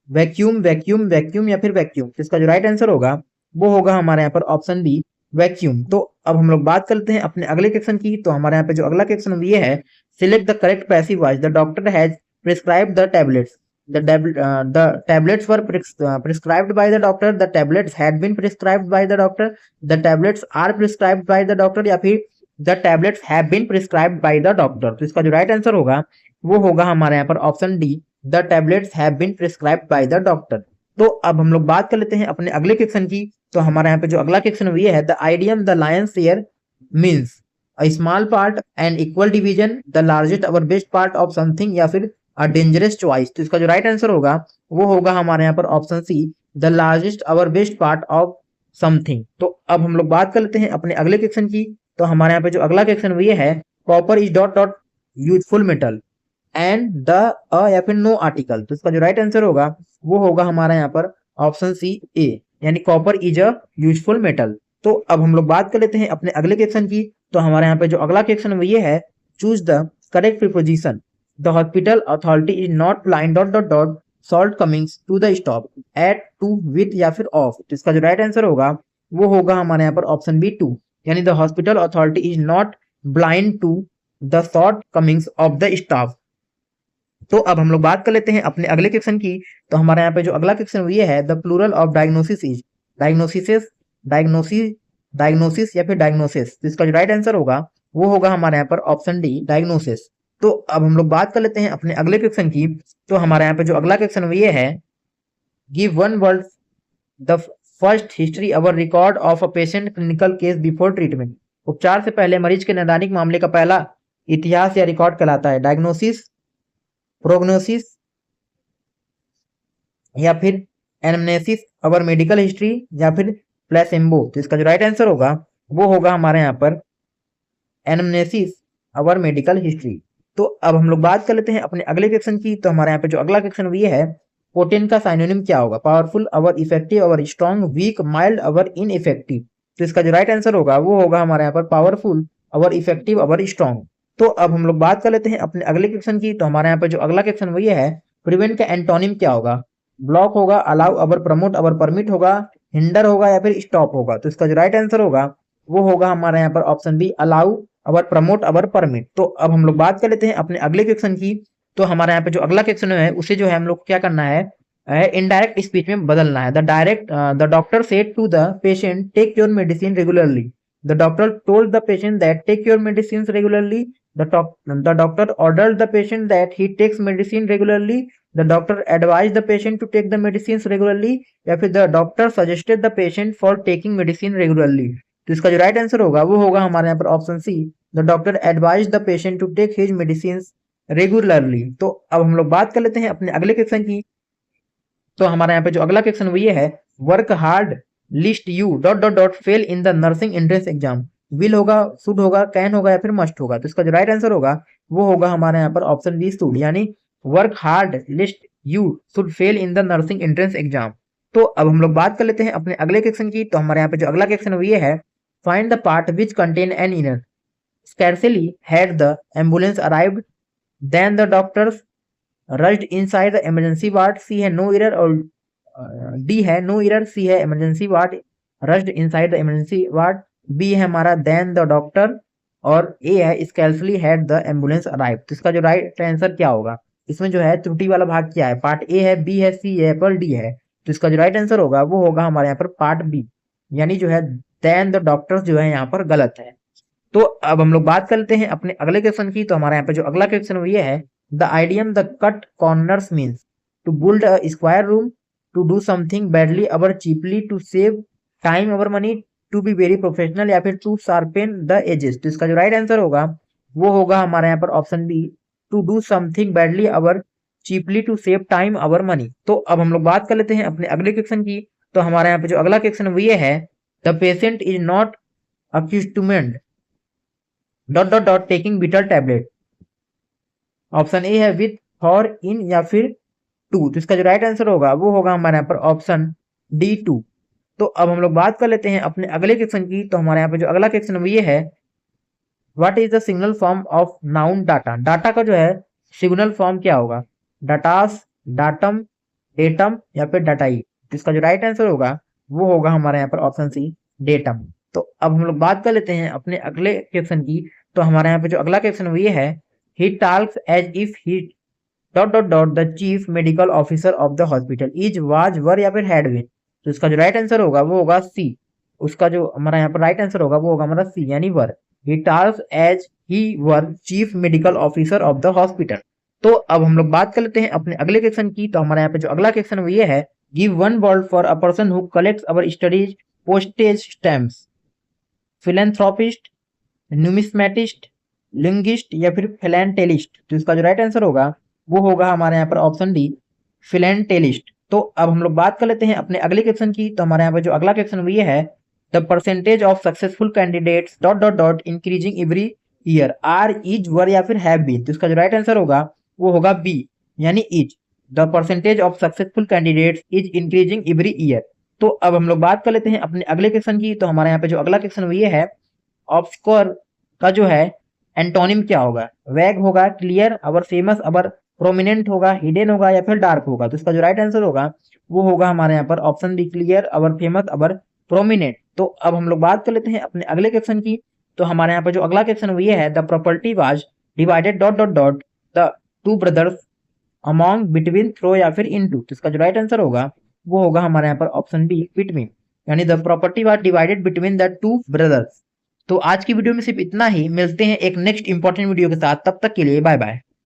Vacuum, vacuum, vacuum या फिर वैक्यूम। तो इसका जो राइट आंसर होगा वो होगा हमारे यहाँ पर ऑप्शन बी, वैक्यूम। तो अब हम लोग बात करते हैं अपने अगले क्वेश्चन की। तो हमारे यहाँ पे जो अगला क्वेश्चन ये है, select the correct passive voice, the doctor has prescribed the tablets. The tablets were prescribed by the doctor, the tablets had been prescribed by the doctor, the tablets are prescribed by the doctor या फिर the tablets have been prescribed by the doctor। तो इसका जो right answer होगा वो होगा हमारे यहाँ पर option D, the tablets have been prescribed by the doctor। तो अब हम लोग बात कर लेते हैं अपने अगले क्वेश्चन की। तो हमारे यहाँ पे जो अगला क्वेश्चन ये है, the idiom the Lions share means a small part and equal division, the largest और बेस्ट पार्ट ऑफ समथिंग या फिर अ डेंजरस चॉइस। तो इसका जो राइट आंसर होगा वो होगा हमारे यहाँ पर ऑप्शन सी, द लार्जेस्ट और बेस्ट पार्ट ऑफ समथिंग। तो अब हम लोग बात कर लेते हैं अपने अगले क्वेश्चन की। तो हमारे यहाँ पे जो अगला क्वेश्चन वो ये है, copper is dot dot useful metal and the a या फिर नो आर्टिकल। तो इसका जो राइट आंसर होगा वो होगा हमारे यहाँ पर ऑप्शन सी, ए, यानी copper is a useful metal. तो अब हम लोग बात कर लेते हैं अपने अगले क्वेश्चन की। तो हमारे यहाँ पे जो अगला क्वेश्चन वो ये है, choose the correct preposition. The hospital authority is not blind dot dot dot salt comings to the stop at, to, with या फिर off। तो इसका जो राइट आंसर होगा वो होगा हमारे यहाँ पर ऑप्शन बी, टू, यानी the hospital authority is not blind to the short comings of the staff. तो अब हम लोग बात कर लेते हैं अपने अगले क्वेश्चन की। तो हमारे यहाँ पे जो अगला क्वेश्चन ये है, the plural of diagnosis is, diagnosis, diagnosis या फिर डायग्नोसिस। तो इसका जो राइट आंसर होगा वो होगा हमारे यहाँ पर ऑप्शन डी, डायग्नोसिस। तो अब हम लोग बात कर लेते हैं अपने अगले क्वेश्चन की। तो हमारे यहाँ पे जो अगला क्वेश्चन ये है, give one word the first history our record of a patient clinical case before treatment. उपचार से पहले मरीज के नैदानिक मामले का पहला इतिहास या रिकॉर्ड कहलाता है। डायग्नोसिस, प्रोग्नोसिस या फिर एनमनेसिस, अवर मेडिकल हिस्ट्री या फिर प्लेसेंबो। तो इसका जो राइट आंसर होगा वो होगा हमारे यहाँ पर एनमनेसिस, अवर मेडिकल हिस्ट्री। तो अब हम लोग बात कर लेते हैं अपने अगले क्वेश्चन की। तो हमारे यहाँ पे जो अगला क्वेश्चन ये है, पोटेंट का साइनोनिम क्या होगा? पावरफुल, अवर इफेक्टिव, अवर स्ट्रॉन्ग, वीक, माइल्ड, अवर इनइफेक्टिव। तो इसका जो राइट आंसर होगा वो होगा हमारे यहाँ पर पावरफुल, अवर इफेक्टिव, अवर स्ट्रॉन्ग। तो अब हम लोग बात कर लेते हैं अपने अगले क्वेश्चन की। तो हमारे यहाँ पर जो अगला क्वेश्चन वो ये है, प्रिवेंट का एंटोनिम क्या होगा? ब्लॉक होगा, अलाउ, अवर प्रमोट, अवर परमिट होगा, हिंडर होगा या फिर स्टॉप होगा। तो इसका जो राइट आंसर होगा वो होगा हमारे यहाँ पर ऑप्शन बी, अलाउ, अवर प्रमोट, अवर परमिट। तो अब हम लोग बात कर लेते हैं अपने अगले क्वेश्चन की। तो हमारे यहाँ पे जो अगला क्वेश्चन है उसे जो है हम लोग क्या करना है, इनडायरेक्ट स्पीच में बदलना है। The doctor said to the patient take your medicine regularly. The doctor told the patient that take your medicine regularly. The doctor ordered the patient that he takes medicine regularly. The doctor advise the patient to take the medicine regularly, या फिर the doctor suggested the patient for taking medicine regularly. तो इसका जो right answer होगा वो होगा हमारे यहाँ पर option C, the doctor advise the patient to take his medicine regularly. तो अब हम लोग बात कर लेते हैं अपने अगले क्वेश्चन की। तो हमारे यहाँ पे जो अगला क्वेश्चन वो ये है, work hard list U dot dot dot fail in the nursing entrance exam. Will होगा, शुड होगा, कैन होगा या फिर मस्ट होगा। तो इसका जो राइट आंसर होगा वो होगा हमारे यहाँ पर ऑप्शन बी, शुड, यानी work hard list you should fail in the nursing entrance exam. तो अब हम लोग बात कर लेते हैं अपने अगले क्वेश्चन की। तो हमारे यहाँ पे जो अगला क्वेश्चन वो ये है, find the part which contain an inner. Scarcely had the ambulance arrived, then the doctors rushed inside the emergency ward. C है no error और D है no error, C है emergency ward rushed inside the emergency ward, B है हमारा then the doctor और A है scarcely had the ambulance arrived। तो इसका जो राइट आंसर क्या होगा? इसमें जो है त्रुटि वाला भाग क्या है? पार्ट ए है, बी है, सी है, पर डी है। तो इसका जो राइट आंसर होगा वो होगा हमारे यहाँ पर पार्ट बी, यानी जो है then the doctors जो है यहाँ पर गलत है। तो अब हम लोग बात करते हैं अपने अगले क्वेश्चन की। तो हमारे यहाँ पे जो अगला क्वेश्चन वो ये है, the idiom the cut corners means to build a square room, to do something badly or cheaply, to save time or money, to be very professional या फिर टू शार्पेन द एजेस। तो इसका जो right answer होगा वो होगा हमारे यहाँ पर option B, to do something badly or cheaply, to save time or money. तो अब हम लोग बात कर लेते हैं अपने अगले क्वेश्चन की। तो हमारे यहाँ पे जो अगला क्वेश्चन वो ये है, the patient is not accustomed dot dot dot taking bitter tablet. Option A है विथ, फॉर, इन या फिर टू। तो इसका जो राइट आंसर होगा वो होगा हमारे यहाँ पर ऑप्शन डी, टू। तो अब हम लोग बात कर लेते हैं अपने अगले क्वेश्चन की। तो हमारे यहाँ पे जो अगला क्वेश्चन वो ये है, what is the signal form of noun data. Data का जो है सिग्नल फॉर्म क्या होगा? डाटास, डाटम, डेटम या फिर डाटाई। तो इसका जो राइट आंसर होगा वो होगा हमारे यहाँ पर ऑप्शन सी, डेटम। तो अब हम लोग बात कर लेते हैं अपने अगले क्वेश्चन की। तो हमारे यहाँ पे जो अगला क्वेश्चन वो ये है, he talks as if he dot dot dot the chief medical officer of the hospital, is, was, were या फिर हैड बीन। तो इसका जो राइट आंसर होगा वो होगा सी। उसका जो हमारा यहाँ पर राइट आंसर होगा वो होगा हमारा सी, यानी were. He talks as he were chief medical officer of the hospital. तो अब हम लोग बात कर लेते हैं अपने अगले क्वेश्चन की। तो हमारे यहाँ पे जो अगला क्वेश्चन वो ये है, give one word for a person who collects our studies postage stamps. Philanthropist, न्यूमिस्मेटिस्ट, linguist या फिर फिलेंटेलिस्ट। तो इसका जो राइट आंसर होगा वो होगा हमारे यहाँ पर ऑप्शन डी, फिलेंटेलिस्ट। तो अब हम लोग बात कर लेते हैं अपने अगले क्वेश्चन की। तो हमारे यहाँ पर जो अगला क्वेश्चन वो ये है, the percentage of successful candidates dot dot dot increasing every year are, is, were या फिर हैव बीन। तो इसका जो राइट आंसर होगा वो होगा बी, यानी is. The percentage of successful candidates is increasing every year. तो अब हम लोग बात कर लेते हैं अपने अगले क्वेश्चन की। तो हमारे यहाँ पे जो अगला क्वेश्चन ये है, ऑब्सक्योर का जो है एंटोनिम क्या होगा? वैग होगा, क्लियर, अवर फेमस, अवर प्रोमिनेंट होगा, हिडन होगा या फिर डार्क होगा। तो इसका जो राइट आंसर होगा वो होगा हमारे यहाँ पर ऑप्शन बी, क्लियर, अवर फेमस, अवर प्रोमिनेंट। तो अब हम लोग बात कर लेते हैं अपने अगले क्वेश्चन की। तो हमारे यहाँ पर जो अगला क्वेश्चन ये है, the property was divided dot dot dot the two brothers among, between, through या फिर इनटू। तो इसका जो राइट आंसर होगा वो होगा हमारे यहाँ पर ऑप्शन बी, बिटवीन, यानी the property was divided between the two brothers. तो आज की वीडियो में सिर्फ इतना ही, मिलते हैं एक नेक्स्ट इंपॉर्टेंट वीडियो के साथ, तब तक के लिए बाय बाय।